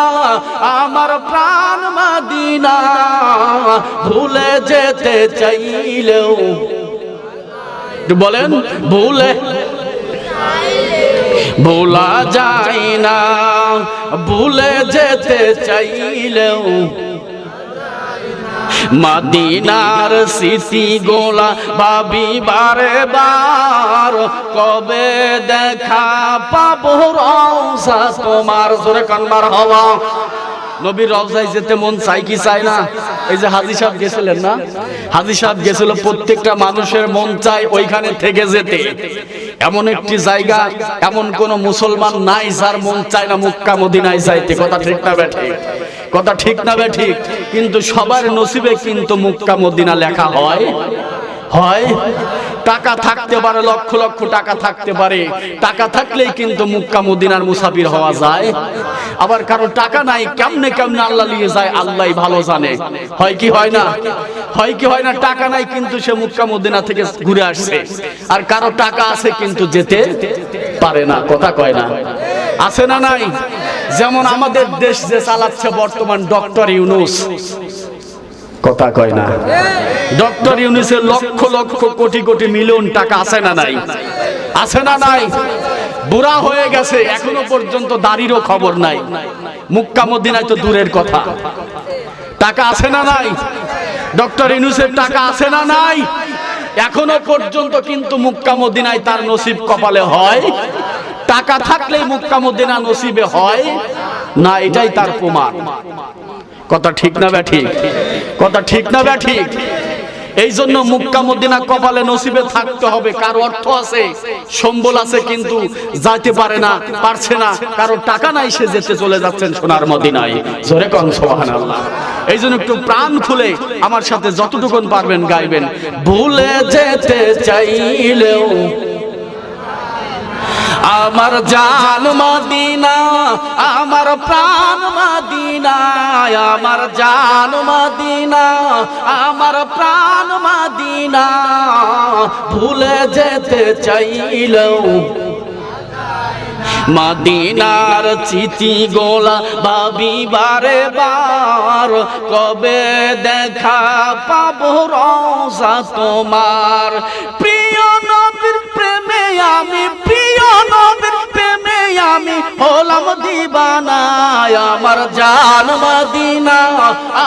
আমার প্রাণ মদিনা, ভুলে যেতে চাইলেও, বলেন ভুলে ভোলা যায় না, ভুলে যেতে চাইলেও মদিনার স্মৃতি গোলা ভাবি বারে বার, কবে দেখা পাবো রওজা তোমার। জোরে কানবার হওয়া নবীর রওজায় যেতে মন চাই কি চায় না? এই যে হাজী সাহেব গেছিলেন না, হাজী সাহেব গেছিল, প্রত্যেকটা মানুষের মন চায় ওইখানে থেকে যেতে। এমন একটি জায়গা, এমন কোন মুসলমান নাই যার মন চায় না মক্কা মদিনায় যাইতে। কথা ঠিক না বেঠিক? কথা ঠিক না বেঠিক? কিন্তু সবার নসিবে কিন্তু মক্কা মদিনা লেখা হয় হয় টাকা থাকতে পারে, লক্ষ লক্ষ টাকা থাকতে পারে, টাকা থাকলেই কিন্তু মক্কা মদিনার মুসাফির হওয়া যায়। আবার কারো টাকা নাই, কেমনে কেমনে আল্লাহ নিয়ে যায় আল্লাহই ভালো জানে। হয় কি হয় না? হয় কি হয় না? টাকা নাই কিন্তু সে মক্কা মদিনা থেকে ঘুরে আসছে। আর কারো টাকা আছে কিন্তু যেতে পারে না। কথা কয় না? আছে না নাই? যেমন আমাদের দেশ যে চালাচ্ছে বর্তমান ডক্টর ইউনূস। কথা কয় না? ডক্টর ইউনূসের লক্ষ লক্ষ কোটি কোটি মিলিয়ন টাকা আছে না নাই? আছে না নাই? বুড়া হয়ে গেছে, এখনো পর্যন্ত দাড়িরও খবর নাই। মক্কা মদিনায় তো দূরের কথা। টাকা আছে না নাই? ডক্টর ইউনূসের টাকা আছে না নাই? এখনো পর্যন্ত কিন্তু মক্কা মদিনায় তার নসিব কপালে হয়। টাকা থাকলেই মক্কা মদিনা নসিবে হয় না, এটাই তার প্রমাণ। কথা ঠিক না ব্যাঠিক? কথা ঠিক না ব্যাঠিক? এই জন্য মক্কা মদিনা কপালে নসিবে থাকতে হবে। কার অর্থ আছে, সম্বল আছে, কিন্তু যাইতে পারে না, পারছে না, কারো টাকা নাই, সে যেতে চলে যাচ্ছেন সোনার মদিনায়। জোরে কোন সুবহানাল্লাহ। এই জন্য একটু প্রাণ খুলে আমার সাথে যতটুকুন পারবেন গাইবেন, ভুলে যেতে চাইলেও আমার জান মদিনা, আমার প্রাণ মদিনা, আমার জান মদিনা, আমার প্রাণ মদিনা, ভুলে যেতে চাইলেও মদিনার চিঠি গোলা ভাবি বারে বার, কবে দেখা পাবো রওজা তোমার। প্রিয় নবীর প্রেমে আমি, প্রিয় নবীর প্রেমে আমি হলাম দিবানা। আমার জান মদিনা,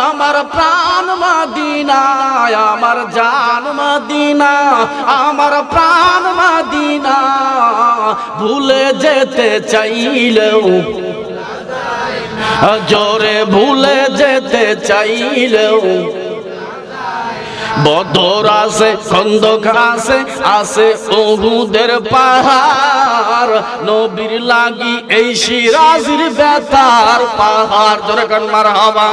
আমার প্রাণ মদিনা, আমার জান মদিনা, আমার প্রাণ মদিনা, ভুলে যেতে চাইলেও, জোরে ভুলে যেতে চাইলেও, বদর আছে, খন্দক আছে, আছে উহুদের পাহাড়, নবীর লাগি এই সিরাজের বেতার পাহাড়। জোরে কোন মারহাবা।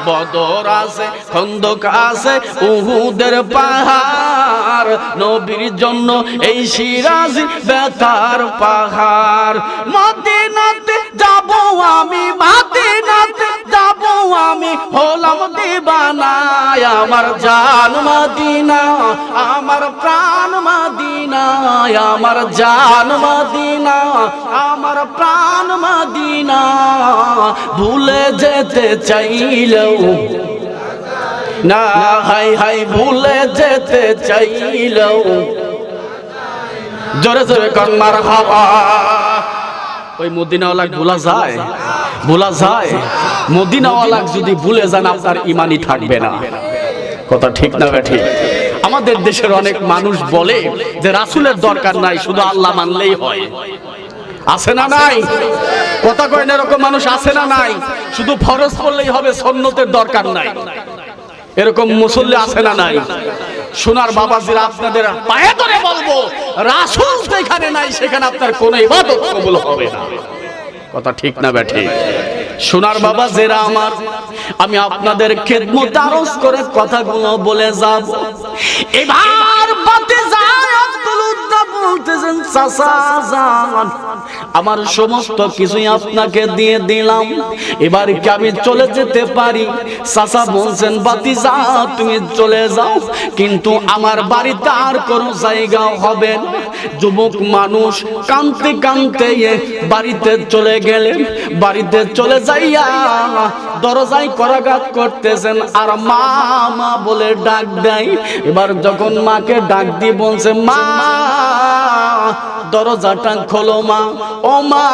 বদর আছে, খন্দক আছে, উহুদের পাহাড়, নবীর জন্য এই সিরাজের বেতার পাহাড়। মদিনাতে যাবো আমি মদিনাতে যাব আমি হলাম দিবানা আমার জান মদিনা আমার প্রাণ মদিনা আমার জান মদিনা আমার প্রাণ মদিনা ভুলে যেতে চাইলেও না হাই হাই ভুলে যেতে চাইলেও জোরে জোরে কোন মারহাবা ওই মদিনাওয়ালা ভোলা যায় ভোলা যায় মদিনাওয়ালা যদি ভুলে যান আপনার ঈমানই থাকবে না কথা ঠিক না ঠিক আমাদের দেশের অনেক মানুষ বলে যে রাসূলের দরকার নাই শুধু আল্লাহ মানলেই হয় আছে না নাই কথা কয় না এরকম মানুষ আছে না নাই শুধু ফরজ পড়লেই হবে সুন্নতের দরকার নাই এরকম মুসল্লি আছে না নাই সোনার বাবাজিরা আপনাদের পায়ে ধরে বলবো রাসূল যেখানে নাই সেখানে আপনার কোনো ইবাদত কবুল হবে না কথা ঠিক না ঠিক সোনার বাবা যারা আমার আমি আপনাদের খেদমতে আরজ করে কথাগুলো বলে যাব এবার ভাতিজা আব্দুল উদ্দা বলতেছেন চাচা জান আমার সমস্ত কিছুই আপনাকে দিয়ে দিলাম এবার কি আমি চলে যেতে পারি চাচা বলছেন ভাতিজা তুমি চলে যাও কিন্তু আমার বাড়িতে আর কোনো জায়গা হবে না যুবক মানুষ কাঁদতে কাঁদতে বাড়িতে চলে গেলেন বাড়িতে চলে যাইয়া দরজায় করাঘাত করতেছেন আর মা মা বলে ডাক দেয় এবার যখন মাকে ডাক দিয়ে বলছে মা দরজাটা খোলো মা ও মা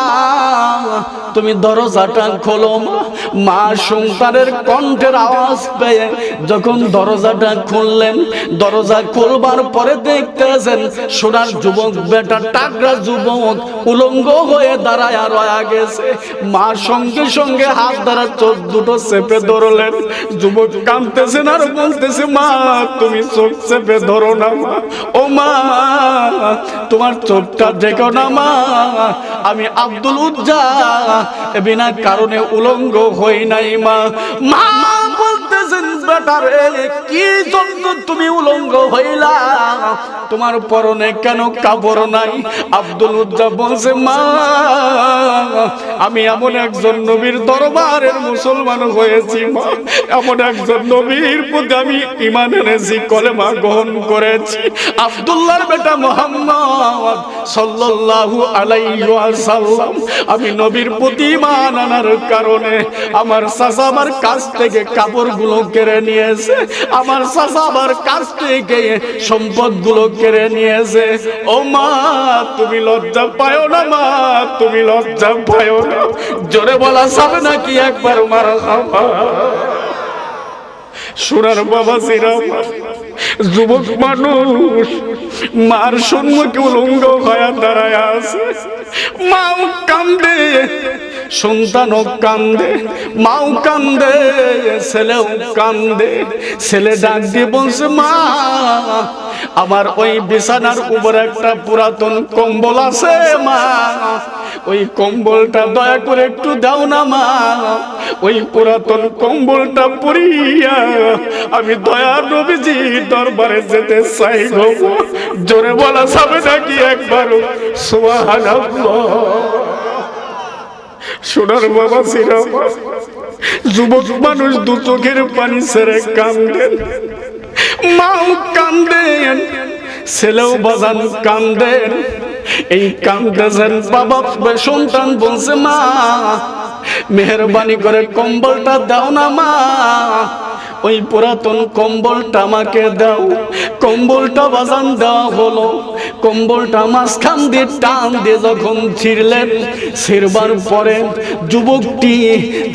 তুমি দরজাটা খোলো মা মা সন্তানের কণ্ঠের আওয়াজ পেয়ে যখন দরজাটা খুললেন দরজা খুলবার পরে দেখতেছেন সোনার যুবক বেটা টাকরা যুবক উলঙ্গ হয়ে দাঁড়ায় রয়ে গেছে মা সঙ্গে সঙ্গে হাত দ্বারা চোখ দুটো চেপে ধরলেন যুবক কাঁদতেছেন আর বলতেছে মা তুমি চোখ চেপে ধরো না মা ও মা তোমার চোখটা দেখো না মা আমি আব্দুল উজ্জা বিনা কারণে উলঙ্গ হই নাই মা মা বলতেছেন বেটা রে কি জন্য তুমি উলঙ্গ হইলা তোমার পরনে কেন কাপড় নাই আব্দুল উজ্জা বলছে মা আমি এমন একজন নবীর দরবারের মুসলমান হয়েছি মা এমন একজন নবীর প্রতি আমি ঈমান এনেছি কলেমা গ্রহণ করেছি আব্দুল্লাহর বেটা মুহাম্মদ সাল্লাল্লাহু আলাইহি ওয়াসাল্লাম আমি নবীর প্রতি ঈমান আনার কারণে আমার চাচা আমার কাছ থেকে কাপড়গুলো কেড়ে নিয়েছে আমার চাচা আমার কাছ থেকে সম্পদগুলো কেড়ে নিয়েছে ও মা তুমি লজ্জা পায়ো না মা তুমি লজ্জা পায়ো না জোরে বলা যাবে নাকি একবার মারহাবা সোনার বাবা জিরা যুবক মানুষ মার সম্মুখে উলঙ্গ হয়ে দাঁড়ায় আছে মাও কান্দে সন্তানও কান্দে মাও কান্দে ছেলেও কান্দে ছেলে ডাক দিয়ে বলছে মা আমার ওই বিছানার উপর একটা পুরাতন কম্বল আছে মা ওই কম্বলটা দয়া করে একটু দাও না মা ওই পুরাতন কম্বলটা পরিয়া আমি দয়ার নবীজির দরবারে যেতে চাই গো জোরে বলা যাবে নাকি একবার সুবহানাল্লাহ সোনার বাবা সিরা যুবক মানুষ দু চোখের পানি ছেড়ে কান্দেন মাও কান্দেন ছেলেও বাজান কান্দেন এই কান্দেছেন বাবা সন্তান বলছে মা মেহেরবানি করে কম্বলটা দাও না মা ওই পুরাতন কম্বলটা আমাকে দাও কম্বলটা বাজান দেওয়া হলো কম্বলটা মাঝখান দিয়ে টান দিয়ে যখন ছিঁড়লেন ছিঁড়বার পরে যুবকটি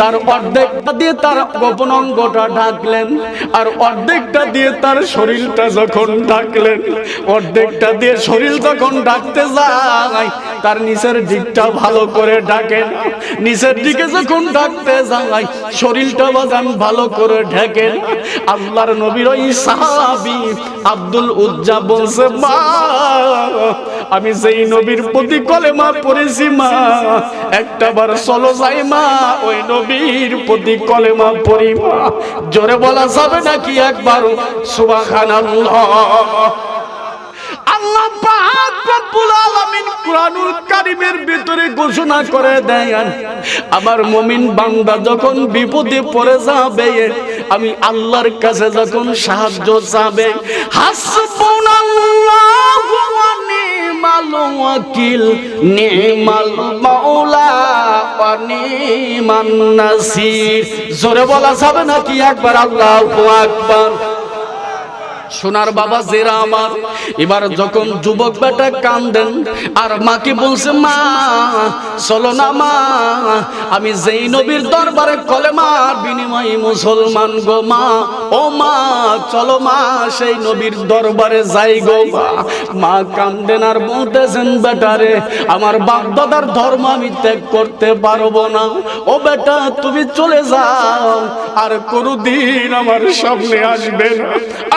তার অর্ধেকটা দিয়ে তার গোপন অঙ্গটা ঢাকলেন আর অর্ধেকটা দিয়ে তার শরীরটা যখন ঢাকলেন অর্ধেকটা দিয়ে শরীর যখন ঢাকতে যায় তার নিচের দিকটা ভালো করে ঢাকেন নিচের দিকে যখন ঢাকতে যায় শরীরটা বাজান ভালো করে ঢেকে আল্লাহর নবীর ওই সাহাবী আব্দুল উজ্জা বলছে মা আমি যেই নবীর প্রতি কলেমা পড়েছি মা একটাবার চলো যাই মা ওই নবীর প্রতি কলেমা পড়ি মা জোরে বলা যাবে নাকি একবার সুবহানাল্লাহ আল্লাহ পাক রব্বুল আলামিন কুরআনুল কারীমের ভিতরে ঘোষণা করে দেন, আমার মুমিন বান্দা যখন বিপদে পড়ে যাবে, আমি আল্লাহর কাছে যখন সাহায্য চাবে, হাসবুনাল্লাহু ওয়া নি'মাল ওয়াকিল, নি'মাল মাওলা ওয়া নি'মান নাসির। জোরে বলা যাবে নাকি একবার আল্লাহু আকবার? সোনার বাবা জেরা আমার, এবার যখন যুবক বেটা কান্দেন আর মাকে বলছে, মা চলো না মা, আমি যেই নবীর দরবারে কলেমার বিনিময়ে মুসলমান গো মা, ও মা চলো মা সেই নবীর দরবারে যাই গো মা। মা কান্দেন আর বলতেছেন, বেটারে আমার বাপ দাদার ধর্ম আমি ত্যাগ করতে পারবো না, ও বেটা তুমি চলে যাও, আর কোনদিন আমার সামনে আসবে না,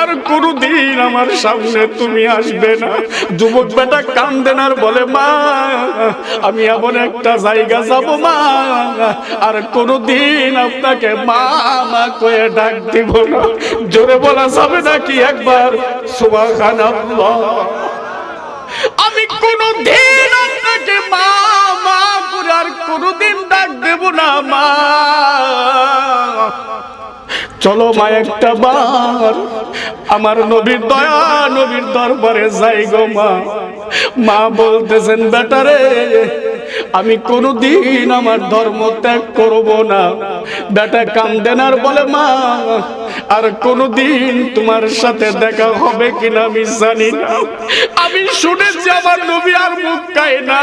আর কোনদিন আমার সামনে তুমি আসবে না। যুবক বেটা কান্দেন আর বলে, মা আমি এমন একটা জায়গা যাব মা, আর কোনদিন আপনাকে মা মা কয়ে ডাক দিব না। জোরে বলা যাবে নাকি একবার সুবহানাল্লাহ? আমি কোনদিন আপনাকে মা মা করে আর কোনদিন ডাক দেব না মা। চলো মা একটা বার আমার নবীর দয়া নবীর দরবারে যাই গো মা। মা বলতেছেন, বেটারে আমি কোনদিন আমার ধর্ম ত্যাগ করব না। বেটা কান্দেন আর বলে, মা আর কোনদিন তোমার সাথে দেখা হবে কিনা আমি জানি না, আমি শুনেছি আমার নবী আর মুখ খায় না,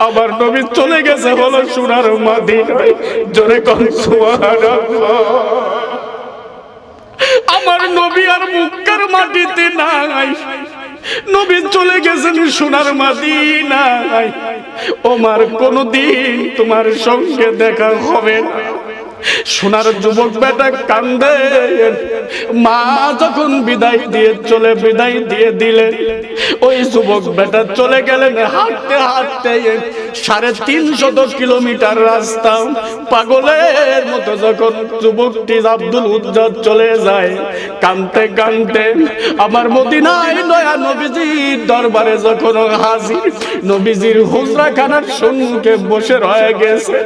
আমার নবী চলে গেছে হলো সোনার মদিনায়। জোরে কোন সুবহানাল্লাহ। আমার নবী আর মক্কার মাটিতে নাই, নবী চলে গেছেন সোনার মদিনায়। ওমার কোনদিন তোমার সঙ্গে দেখা হবে না। সোনার যুবক বেটা কান্দে। মা যখন বিদায় দিয়ে দিলেন, ওই যুবক বেটা চলে গেলেন হাঁটতে হাঁটতে 350 কিলোমিটার রাস্তা। পাগলের মতো যখন যুবকটি আব্দুল উজ্জাত চলে যায় কাঁদতে কাঁদতে, আমার মদিনায় নয়া নবীজির দরবারে যখন হাজির, নবীজির হুজরাখানার সম্মুখে বসে রয়ে গেছে।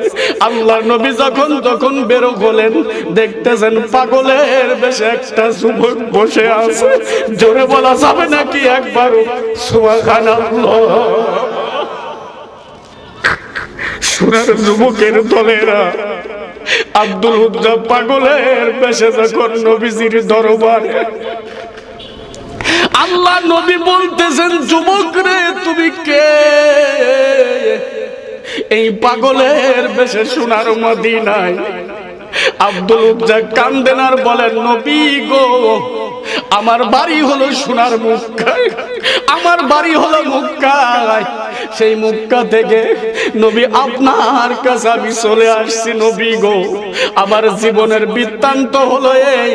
আল্লাহর নবী যখন বেরো হলেন, দেখতেছেন পাগলের বেশে একটা যুবক বসে আছে। জোরে বলা যাবে নাকি একবার সুবহানাল্লাহ? সোনার যুবকের দলেরা আব্দুল উজ্জা পাগলের বেশে যখন নবীজির দরবারে, আল্লাহ নবী বলতেছেন, যুবক রে তুমি কে? এই পাগলের বেশে সোনার মদিনায়। আব্দুল উজ্জা কান্দেন আর বলেন, নবী গো আমার বাড়ি হলো সোনার মক্কায়, আমার বাড়ি হলো মক্কায়। সেই মক্কা থেকে নবী আপনার কাছে আমি চলে আসছি। নবী গো আমার জীবনের বৃত্তান্ত হলো এই,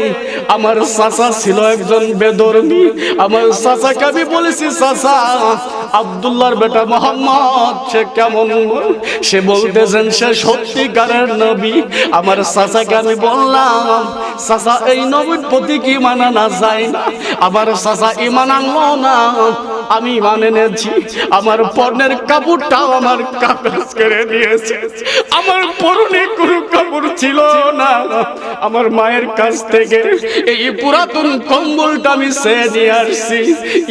আমার চাচা ছিল একজন বেধর্মী। আমার চাচাকে আমি বলেছি, চাচা আব্দুল্লাহর বেটা মোহাম্মদ সে কেমন? সে বলতেছেন সে সত্যিকারের নবী। আমার চাচাকে আমি বললাম, চাচা এই নবীর প্রতি কি মানা না যায় না? আমার চাচা ইমান আনলো না, আমি ইমান এনেছি। আমার পরনের কাপড়টাও আমার কাপড় করে দিয়েছে। আমার পরনে কোনো কাপড় ছিল না। আমার মায়ের কাছ থেকে এই পুরাতন কম্বলটা আমি চেয়ে নিয়ে আসছি।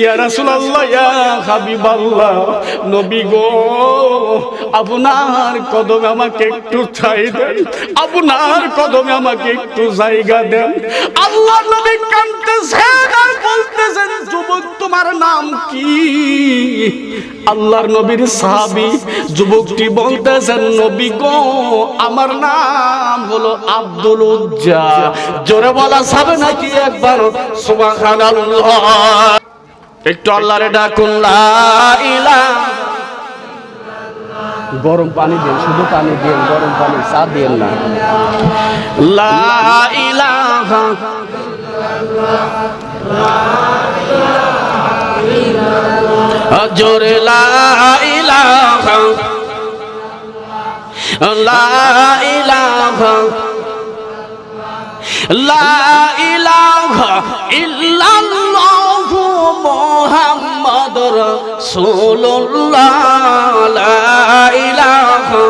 ইয়া রাসূলুল্লাহ, ইয়া হাবিবাল্লাহ, নবী গো আপনার কদমে আমাকে একটু ছাই দেন, আপনার কদমে আমাকে একটু জায়গা দেন। আল্লাহ নবী কাঁদতেছেন আর বলতেছেন, যুবক তোমার নাম কি? আল্লাহর নবীর সাহাবী যুবকটি বলতেছেন, নবী গো আমার নাম হলো আব্দুল উজ্জা। জোরে বলা যাবে নাকি একবার সুবহানাল্লাহ? একটু আল্লাহরে ডাকুন, লা ইলাহা। গরম পানি দেন, শুধু পানি দেন, গরম পানি, চা দেন না। লা ইলাহা জোরে লা ইলাহা, লা ইলাহা, লা ইলাহা ইল্লাল্লাহু মুহাম্মদ রাসূলুল্লাহ লা ইলাহা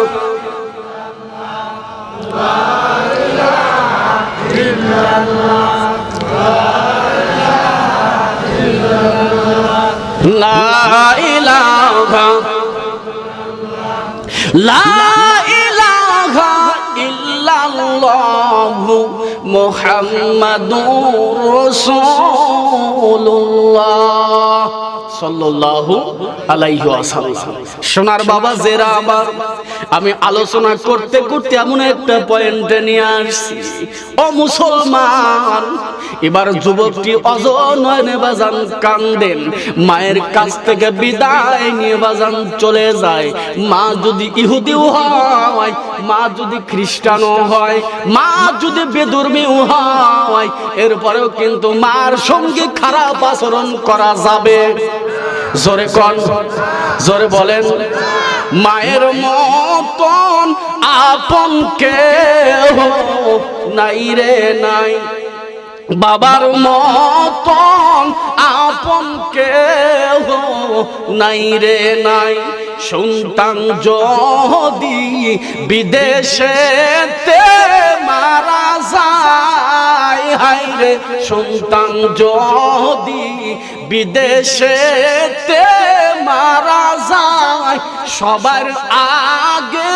লা ইলাহা ইল্লাল্লাহু মুহাম্মাদুর রাসূলুল্লাহ সাল্লাল্লাহু আলাইহি ওয়াসাল্লাম। সোনার বাবা জেরা আবার আমি আলোচনা করতে করতে এমন একটা পয়েন্টে নিয়ে আসছি, ও মুসলমান, এবার যুবকটি অজনয়নে বাজান কান্দেন, মায়ের কাছ থেকে বিদায় নিয়ে বাজান চলে যায়। মা যদি ইহুদিও হয়, মা যদি খ্রিস্টানও হয়, মা যদি বেধর্মীও হয়, এরপরেও কিন্তু মার সঙ্গে খারাপ আচরণ করা যাবে। জোরে কোন, জোরে বলেন। মায়ের মতন আপন কেহ নাই রে নাই, বাবার মতন আপন কেহ নাই রে নাই। সন্তান যদি বিদেশেতে মারা যায়, হায় রে সন্তান যদি বিদেশেতে মারা যায়, সবার আগে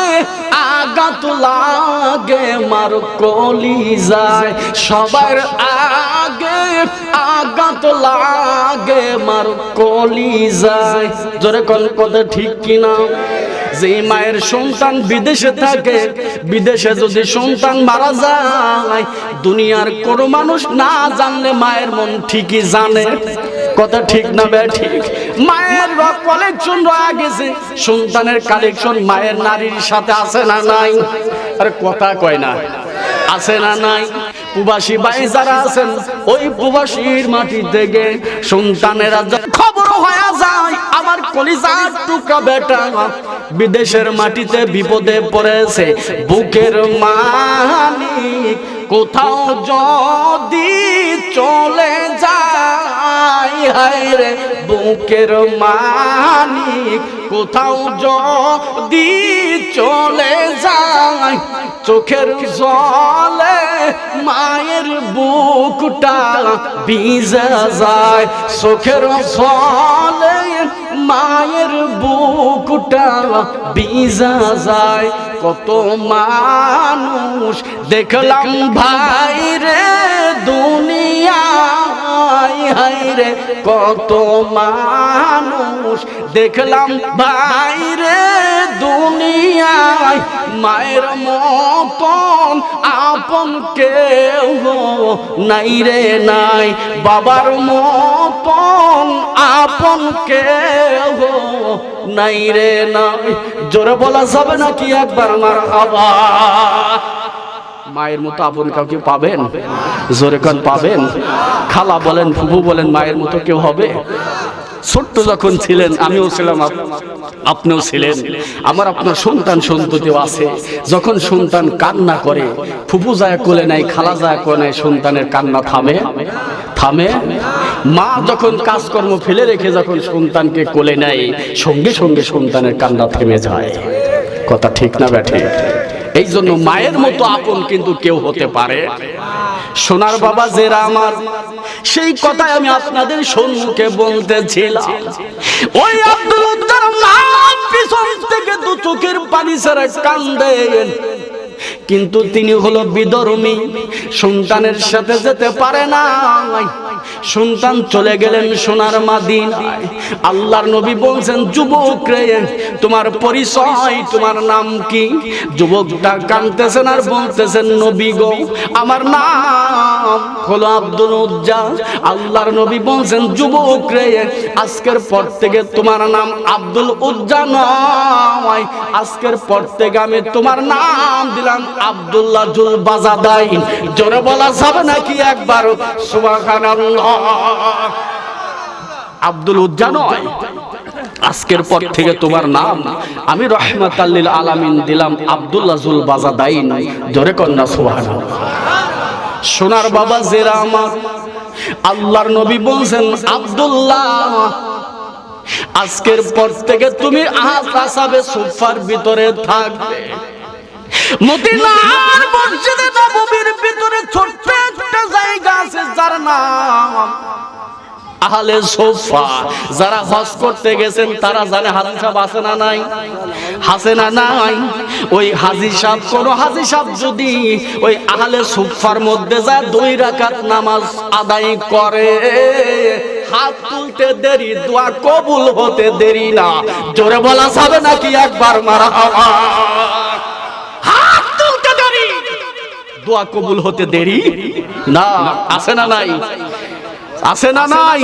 আঘাত লাগে মার কলিজায়, সবার আগে আঘাত লাগে মার কলিজায়। জোরে কোন কথা ঠিক কিনা? যে মায়ের সন্তান বিদেশে থাকে, বিদেশে যদি সন্তান মারা যায়, দুনিয়ার কোনো মানুষ না জানলে মায়ের মন ঠিকই জানে। কথা ঠিক না বে ঠিক? মায়ের কালেকশন রয়ে গেছে, সন্তানের কালেকশন মায়ের নারীর সাথে আছে না নাই? আরে কথা কয় না, আছে না নাই? প্রবাসী ভাই যারা আছেন, ওই প্রবাসীর মাটি থেকে সন্তানেরা খবর হয়ে যায়, আমার কলিজার টুকরা বেটা বিদেশের মাটিতে বিপদে পড়েছে, বুকের মালিক কোথাও যদি চলে যায়, হায় রে বুকের মালিক কোথাও যদি চলে যায়, চোখের জলে মায়ের বুকটা ভিজে যায়, চোখের জলে মায়ের বুকটা ভিজে যায়। কত মানুষ দেখলাম ভাই রে দুনিয়ায়, হায় রে কত মানুষ দেখলাম ভাই রে দুনিয়ায়, মায়ের মতন আপন কেউ নাই রে নাই, বাবার মতন আপন কেউ নাই রে নাই। জোরে বলা যাবে নাকি একবার মারহাবা? মায়ের মতো আপন কাউকে পাবেন? জোরে কান পাবেন? খালা বলেন, ফুফু বলেন, মায়ের মতো কেউ হবে? ছোট্ট যখন ছিলেন আমিও ছিলাম, আপনিও ছিলেন, আমার আপনার সন্তান সন্ততিও আছে। যখন সন্তান কান্না করে, ফুফু যায় কোলে নাই, খালা যায় কোলে নাই, সন্তানের কান্না থামে? থামে? মা যখন কাজকর্ম ফেলে রেখে যখন সন্তানকে কোলে নেয়, সঙ্গে সঙ্গে সন্তানের কান্না থেমে যায়। কথা ঠিক না ব্যাঠিক? এই জন্য মায়ের মতো আপন কিন্তু কেউ হতে পারে। সোনার বাবা জেরা আমার, সেই কথাই আমি আপনাদের সম্মুখে বলতেছিলাম। ওই আব্দুল উদ্দার মা পিছন থেকে দু চোখের পানি ছেড়ে কান্দেন, কিন্তু তিনি হলো বিধর্মী, সন্তানের সাথে যেতে পারে না। সন্তান চলে গেলেন সোনার মদিনায়। আল্লাহর নবী বলছেন, যুবক রে তোমার পরিচয়, তোমার নাম কি? যুবকটা কাঁদতেছেন আর বলতেছেন, নবী গো আমার নাম হলো আব্দুল উজ্জা। আল্লাহর নবী বলছেন, যুবক রে আজকের পর থেকে তোমার নাম আব্দুল উজ্জা নয়, আজকের পর থেকে আমি তোমার নাম দিলাম আব্দুল্লাহ জুল বাজাদাইন। জোরে বলা যাবে নাকি একবার সুবহানাল্লাহ? আব্দুল উজ্জা নয়, আজকের পর থেকে তোমার নাম আমি রাহমাতাল লিল আলামিন দিলাম আব্দুল্লাহ জুল বাজাদাইন। জোরে কন্যা সুবহানাল্লাহ। সোনার বাবা জেরা আমার, আল্লাহর নবী বলছেন, আব্দুল্লাহ আজকের পর থেকে তুমি আসহাবে সুফার ভিতরে থাকবে। মদিনার মসজিদে নববীর ভিতরে ছোট্ট একটা জায়গা আছে যার নাম আহলে সুফা। যারা হজ করতে গেছেন তারা জানে হাজি সাহেব আছে না নাই, আছে না নাই। ওই হাজি সাহেব, কোন হাজি সাহেব যদি ওই আহলে সুফার মধ্যে যায় 2 রাকাত নামাজ আদায় করে, হাত তুলতে দেরি, দোয়া কবুল হতে দেরি না। জোরে বলা যাবে নাকি একবার মারহাবা? হাত তুলতে দেরি, দোয়া কবুল হতে দেরি না। আছে না নাই, আছে না নাই।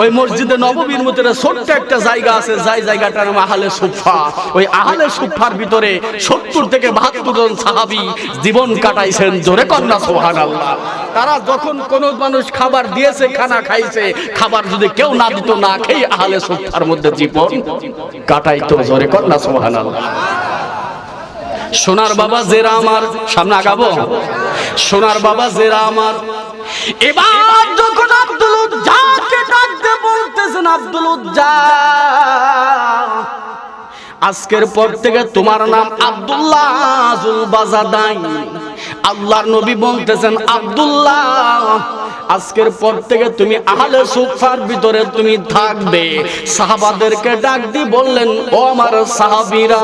ওই মসজিদে নববীর মধ্যে ছোট্ট একটা জায়গা আছে, যাই জায়গাটার নাম আহলে সুফা। ওই আহলে সুফার ভিতরে 70 থেকে 72 জন সাহাবী জীবন কাটাইছেন। জোরে কন্যা সুবহানাল্লাহ। তারা যখন কোন মানুষ খাবার দিয়েছে, খানা খাইছে, খাবার যদি কেউ না দিত, না খেয়ে আহলে সুফার মধ্যে জীবন কাটাইতো। জোরে কন্যা সুবহানাল্লাহ। সোনার বাবা জেরা আমার, সামনে আগাবো। সোনার বাবা জেরা আমার, এবার যখন আব্দুল উজ্জাকে ডাকতে বলতেছেন, আব্দুল উজ্জা আজকের পর থেকে তোমার নাম আব্দুল্লাহ জুল বাজাদাইন। আল্লাহর নবী বলতেছেন, আব্দুল্লাহ আজকের পর থেকে তুমি আহলে সুফার ভিতরে তুমি থাকবে। সাহাবাদেরকে ডাক দিয়ে বললেন, ও আমার সাহাবীরা,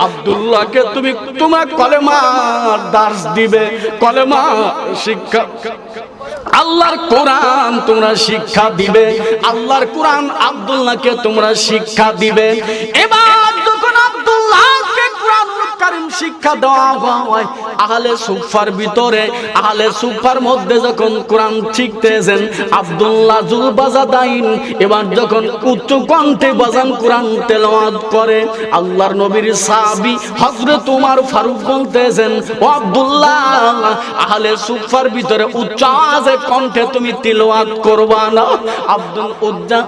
আব্দুল্লাহকে তুমি তোমার কলেমার দার্স দিবে, কলেমা শিক্ষা, আল্লাহর কোরআন তোমরা শিক্ষা দিবে। আল্লাহর কোরআন আব্দুল্লাহকে তোমরা শিক্ষা দিবে। এবার যখন আব্দুল্লাহকে কোরআনুল কারীম শিক্ষা দেওয়া হয়, আহলে সুফার ভিতরে, আহলে সুফার মধ্যে যখন কোরআন শিখতেছেন আব্দুল্লাহ জুল বাজাদাইন, এবার যখন উচ্চ কণ্ঠে বাজান কোরআন তেলাওয়াত করে, আল্লাহর নবীর সাহাবী হযরত ওমর ফারুক বলতেছেন, ও আব্দুল্লাহ আহলে সুফার ভিতরে উচ্চ আওয়াজে কণ্ঠে তুমি তিলাওয়াত করবা না।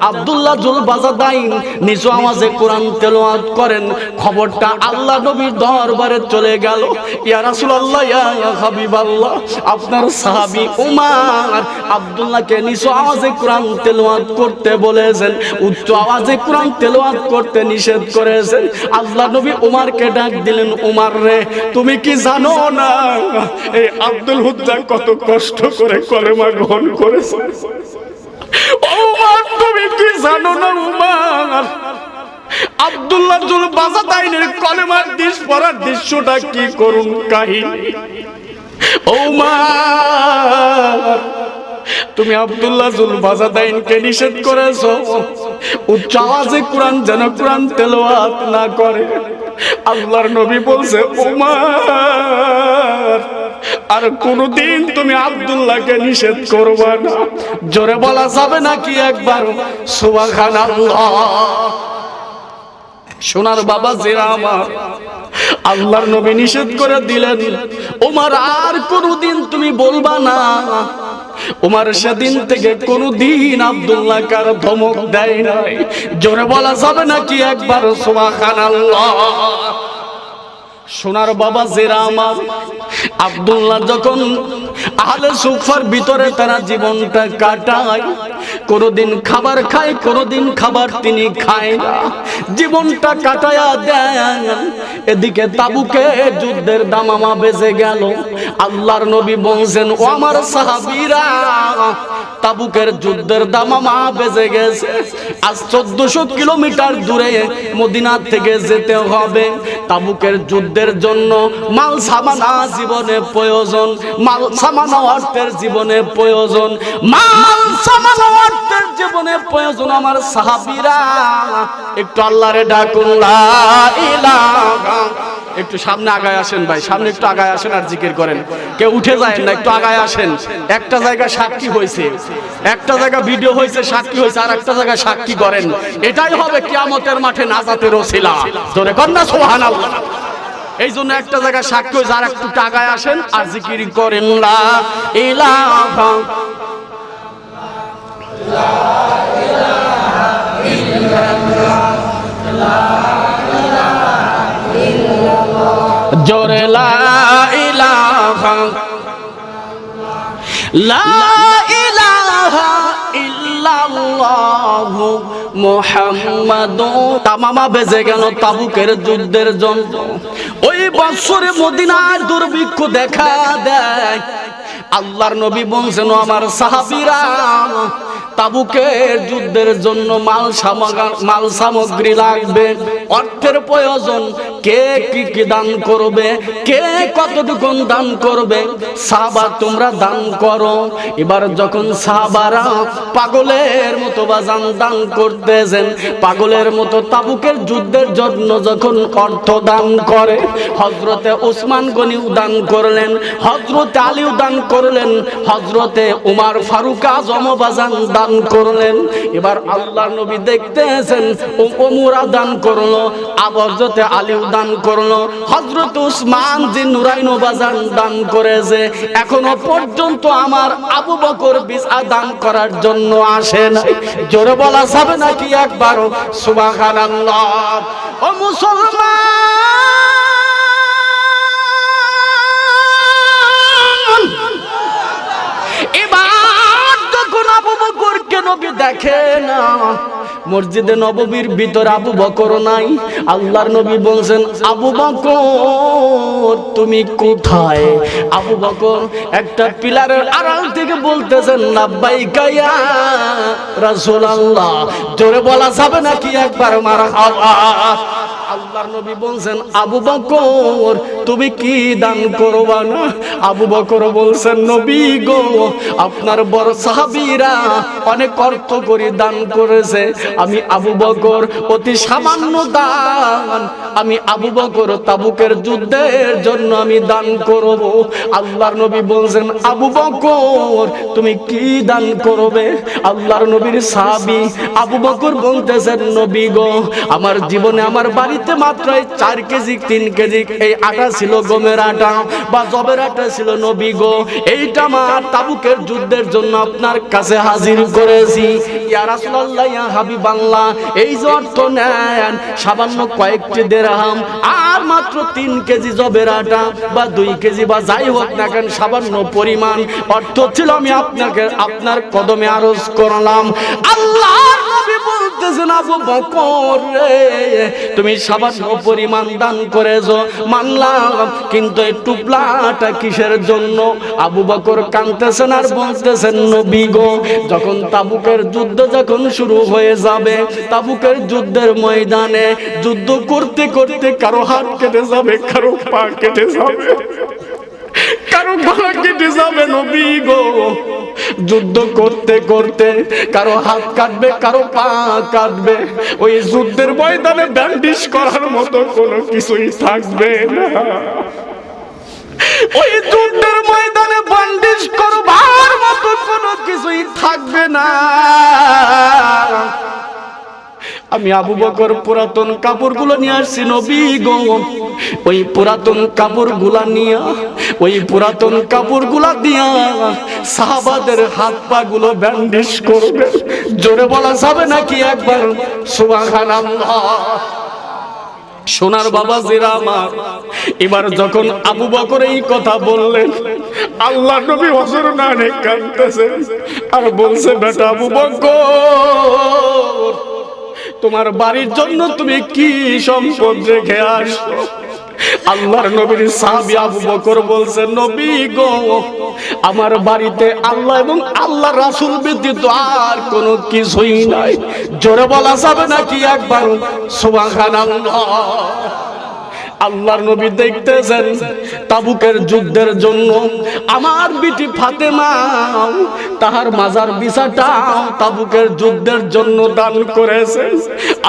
আব্দুল্লাহ জুল বাজাদাইন নিচু আওয়াজে কোরআন তেলাওয়াত করেন। খবরটা আল্লাহ নবীর দরবারে চলে গেল। ইয়া রাসূলুল্লাহ, ইয়া হাবিবাল্লাহ, আপনার সাহাবী ওমর আব্দুল্লাহকে নিচু আওয়াজে কোরআন তেলাওয়াত করতে বলেছেন, উচ্চ আওয়াজে কোরআন তেলাওয়াত করতে নিষেধ করেছেন। আল্লাহ নবী ওমরকে ডাক দিলেন, ওমর রে, তুমি কি জানো না এই আব্দুল হুজ্জা কত কষ্ট করে কলেমা গ্রহণ করেছে? ওমর তুমি কি জানো না ওমর, আব্দুল্লাহ জুল বাজাদাইনের কলেমার দিশ পড়ার দৃশ্যটা কি করুন কাহিনী। ওমর তুমি আব্দুল্লাহ জুল বাজাদাইনকে নিষেধ করেছো উচ্চ আওয়াজে কোরআন যেন কোরআন তেলাওয়াত না করে। আল্লাহর নবী বলছে, ওমর আর কোনদিন তুমি আব্দুল্লাহকে নিষেধ করবা না। জোরে বলা যাবে নাকি একবার সুবহানাল্লাহ? সোনার বাবা জেরা আমার, আল্লাহর নবী নিষেধ করে দিলেন, ওমর আর কোনদিন তুমি বলবা না। ওমর সেদিন থেকে কোনদিন আব্দুল্লাহ কার ধমক দেয় নাই। জোরে বলা যাবে নাকি একবার সুবহানাল্লাহ? সোনার বাবা জেরা আমার, আব্দুল্লাহ যখন আহলে সুফার ভিতরে তারা জীবনটা কাটায়, কোনদিন খাবার খায়, কোনদিন খাবার তিনি খায় না, জীবনটা কাটায়া দেন। এদিকে তাবুকে যুদ্ধের দামামা বেজে গেল। আল্লাহর নবী বলছেন, ও আমার সাহাবীরা, তাবুকের যুদ্ধের দামামা বেজে গেছে। আজ 1400 কিলোমিটার দূরে মদিনা থেকে যেতে হবে। তাবুকের যুদ্ধের জন্য মাল সামানা জীবনে প্রয়োজন, মাল সামানা অর্থের জীবনে প্রয়োজন, মাল সামানা অর্থের জীবনে প্রয়োজন। আমার সাহাবীরা একটু আল্লাহরে ডাকুন, লা ইলাহা। একটু সামনে আগায় আসেন ভাই, সামনে একটু আগায় আসেন আর জিকির করেন। কেউ উঠে যায় না, একটু আগায় আসেন। একটা জায়গা সাক্ষী হয়েছে, একটা জায়গা ভিডিও হয়েছে, সাক্ষী হয়েছে, আর একটা জায়গা সাক্ষী করেন। এটাই হবে কিয়ামতের মাঠে নাজাতের ওসিলা। জোরে কন্যা সুবহানাল্লাহ। এই জন্য একটা জায়গা সাক্ষী হয়েছে, আর একটু আগায় আসেন আর জিকির করেন, লা ইলাহা জোরে লা ইলাহা, লা ইলাহা আল্লাহু মুহাম্মাদুর। তামামা বেজে গেল তাবুকের যুদ্ধের জন্য। ওই বছরে মদিনার দুর্ভিক্ষ দেখা দেয়। আল্লাহর নবী বলছেন, আমার সাহাবীরা তাবুকের যুদ্ধের জন্য মাল সামগ্রী লাগবে, অর্থের প্রয়োজন, কে কি কি দান করবে, কে কতটুকু দান করবে? সাহাবা তোমরা দান করো। এবার যখন সাহাবারা পাগলের মতো বাজান দান করতেছেন, পাগলের মতো তাবুকের যুদ্ধের জন্য যখন অর্থ দান করে, হযরতে ওসমান গনি দান করলেন, হযরতে আলী দান করলেন, হযরতে উমর ফারুক আজম বাজান দান করলেন। এবার আল্লাহর নবী দেখতেছেন, ওমরা দান করলো, হযরতে আলী দান করলো, হযরত উসমান জি নুরাইন বাজান দান করেছে। এখনো পর্যন্ত আমার আবু বকর বিসা দান করার জন্য আসে নাই। জোরে বলা যাবে নাকি একবার সুবহানাল্লাহ? ও মুসলমান, এবার যখন আবু বকরকে নবী দেখে না, মসজিদে নববীর ভিতর আবু বকর নাই। আল্লাহর নবী বলছেন, আবু বকর তুমি কোথায়? আবু বকর একটা পিলারের আড়াল থেকে বলতেছেন, লাব্বাইকা ইয়া রাসূলুল্লাহ। জোরে বলা যাবে নাকি একবার মারহাবা? আল্লাহর নবী বলছেন, আবু বকর তুমি কি দান করবা না? আবু বকর বলছেন, নবী গো, আপনার বড় সাহাবীরা অনেক অর্থ করে দান করেছে, আমি আবু বকর অতি সামান্য দান, আমি আবু বকর তাবুকের যুদ্ধের জন্য আমি দান করব। আল্লাহর নবী বলছেন, আবু বকর তুমি কি দান করবে? আল্লাহর নবীর সাহাবী আবু বকর বলতেছেন, নবী গো, আমার জীবনে আমার বাড়িতে মাত্র 4 কেজি 3 কেজি এই আটা ছিল, গমের আটা বা জবের আটা ছিল। নবী গো, এইটা আমার তাবুকের যুদ্ধের জন্য আপনার কাছে হাজির করেছি। ইয়া রাসূলুল্লাহ, ইয়া হাবিবাল্লাহ, এই যে অর্থ নেন, সামান্য কয়েকটি দিরহাম আর মাত্র 3 কেজি জবের আটা বা 2 কেজি বা যাই হোক না কেন, সামান্য পরিমাণ অর্থ ছিল, আমি আপনাকে আপনার কদমে আরজ করলাম। আল্লাহর নবী বলতেছেন, আবু বকর রে, তুমি সামান্য পরিমাণ দান করেছো মানলাম, কিন্তু এই টুকলাটা কিসের জন্য? আবু বকর কাঁদতেছেন আর বলতেছেন, নবী গো, যখন তাবুকের যুদ্ধ যখন শুরু হয়ে যাবে, তাবুকের যুদ্ধের ময়দানে যুদ্ধ করতে করতে কারো হাত কেটে যাবে, কারো পা কেটে যাবে, কারো গলা কেটে যাবে। নবী গো, যুদ্ধ করতে করতে কারো হাত কাটবে, কারো পা কাটবে, ওই যুদ্ধের ময়দানে ব্যান্ডেজ করার মতো কোনো কিছুই থাকবে না। ওই যুদ্ধের ময়দানে ব্যান্ডেজ করবার মতো কোনো কিছুই থাকবে না। আমি আবু বকর পুরাতন কাপড়গুলো নিয়ে আসছি, নবী গো, ওই পুরাতন কাপড়গুলা নিয়ে, ওই পুরাতন কাপড়গুলা দিয়া সাহাবাদের হাত পা গুলো ব্যান্ডেজ করবে। জোরে বলা যাবে নাকি একবার সুবহানাল্লাহ? সোনার বাবা জিরা আমার, এবার যখন আবু বকর এই কথা বললেন, আল্লাহ নবী হযরত নানে কাঁদতেছে আর বলছে, বেটা আবু বকর, তোমার বাড়ির জন্য তুমি কি সম্পদ রেখে আসছো? আল্লাহর নবীর সাহাবী আবু বকর বলছেন, নবী গো, আমার বাড়িতে আল্লাহ এবং আল্লাহ রাসূল ব্যতীত আর কোনো কিছুই নাই। জোরে বলা যাবে নাকি একবার সুবহানাল্লাহ? আল্লাহর নবী দেখতেছেন, তাবুকের যুদ্ধের জন্য আমার বিটি ফাতেমা তাহার মাজার বিছাটা তাবুকের যুদ্ধের জন্য দান করেছে।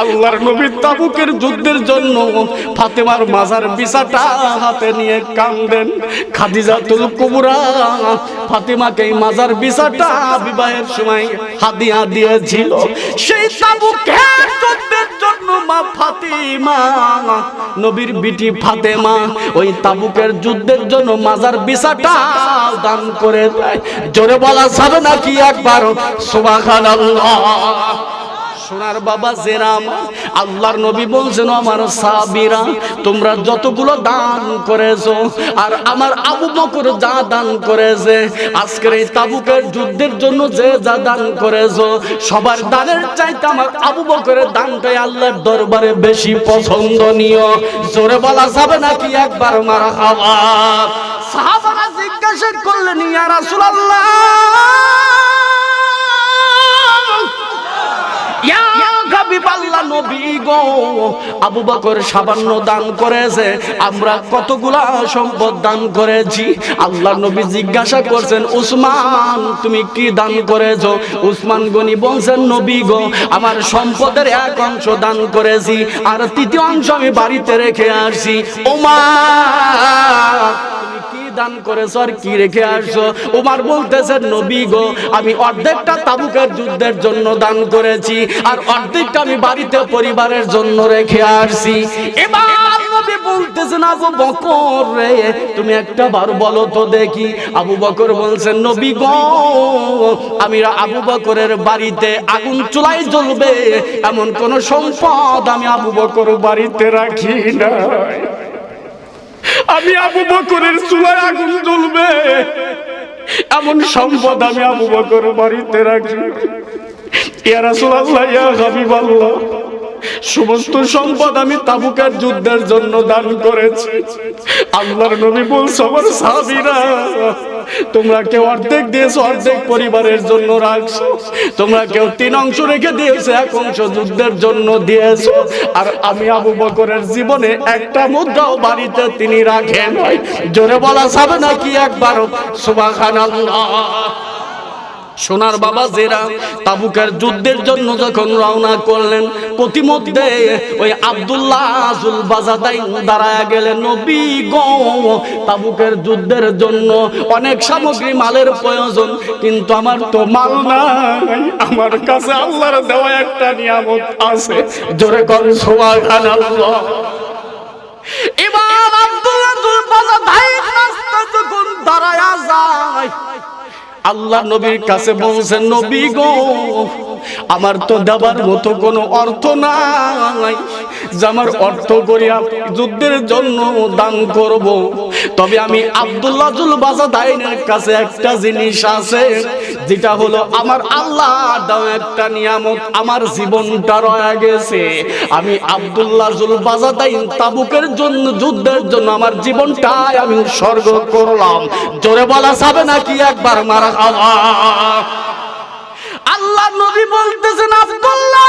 আল্লাহর নবী তাবুকের যুদ্ধের জন্য ফাতেমার মাজার বিছাটা হাতে নিয়ে কাঁদেন। খাদিজাতুল কুবরা ফাতেমাকে এই মাজার বিছাটা বিবাহের সময় হাদিয়া দিয়েছিল। সেই তাবুকের যুদ্ধের জন্য মা ফাতিমা, নবীর বিটি ফাতেমা, ওই তাবুকের যুদ্ধের জন্য মাজার বিছাটা দান করে দেয়। জোরে বলা যাবে নাকি একবার সুবহানাল্লাহ? সোনার বাবা জেরাম, আল্লাহর নবী বলছেন আমার সাহাবীরা তোমরা যতগুলো দান করেছো আর আমার আবু বকর যা দান করেছে, আজকের এই তাবুকের যুদ্ধের জন্য যে যা দান করেছো সবার দানের চাইতে আমার আবু বকরের দানটাই আল্লাহর দরবারে বেশি পছন্দনীয়। জোরে বলা যাবে নাকি একবার মারহাবা? সাহাবারা জিজ্ঞাসা করলেন ইয়া রাসূলুল্লাহ, আবু বকর সামান্য দান করেছে, আমরা কতগুলা সম্পদ দান করেছি। আল্লাহ নবী জিজ্ঞাসা করছেন উসমান তুমি কি দান করেছো? উসমান গনি বলছেন নবী গো আমার সম্পদের এক অংশ দান করেছি আর তৃতীয় অংশ আমি বাড়িতে রেখে আসছি। ওমর দান করেছো আর কি রেখে আসছো? ওমর বলতেছেন নবী গো আমি অর্ধেকটা তাবুকের যুদ্ধের জন্য দান করেছি আর অর্ধেকটা আমি বাড়িতে পরিবারের জন্য রেখে আসছি। এবার নবী বলতেছেন আবু বকর রে তুমি একটা বার বলো তো দেখি। আবু বকর বলছেন নবী গো আমি আবু বকরের বাড়িতে আগুন চুলাই জ্বলবে এমন কোন সম্পদ আমি আবু বকর বাড়িতে রাখি না। আমি আবু বকরের চুলায় আগুন জ্বলবে এমন সম্পদ আমি আবু বকর বাড়িতে রাখি। ইয়া রাসূলুল্লাহ ইয়া হাবিবাল্লাহ সমস্ত সম্পদ আমি তাবুকের যুদ্ধের জন্য দান করেছি। আল্লাহর নবী বলছে আমার সাহাবীরা তোমরা কেউ অর্ধেক দিয়েছো অর্ধেক পরিবারের জন্য রাখছো, তোমরা কেউ 3 অংশ রেখে দিয়েছো 1 অংশ যুদ্ধের জন্য দিয়েছো আর আমি আবু বকরের জীবনে একটা মুদ্রাও বাড়িতে তিনি রাখেন নাই। জোরে বলা যাবে নাকি একবার সুবহানাল্লাহ? সোনার বাবা জেরা তাবুকের যুদ্ধের জন্য যখন রওনা করলেন প্রতিমধ্যে ওই আব্দুল্লাহ জুল বাজাদাইন দাঁড়ায় গেলেন নবী গো তাবুকের যুদ্ধের জন্য অনেক সামগ্রী মালের প্রয়োজন কিন্তু আমার তো মাল নাই, আমার কাছে আল্লাহর দেওয়া একটা নিয়ামত আছে। জোরে কর সুবহানাল্লাহ। এবার আব্দুল্লাহ জুল বাজাদাইন রাস্তা যখন দাঁড়ায় যায় আল্লাহ নবীর কাছে বলছেন নবী গো আমার তো দেবার মতো কোনো অর্থ নাই যে আমার অর্থ করিয়া যুদ্ধের জন্য দান করব, তবে আমি আব্দুল্লাহ জুল বাজাদাইনের কাছে একটা জিনিস আছে যেটা হলো আমার আল্লাহ দেওয়া একটা নিয়ামত আমার জীবনটা রয়ে গেছে। আমি আব্দুল্লাহ জুল বাজাদাইন তাবুকের জন্য যুদ্ধের জন্য আমার জীবনটাই আমি উৎসর্গ করলাম। জোরে বলা যাবে নাকি একবার মারহাবা? আল্লাহ নবী বলতেছেন আব্দুল্লাহ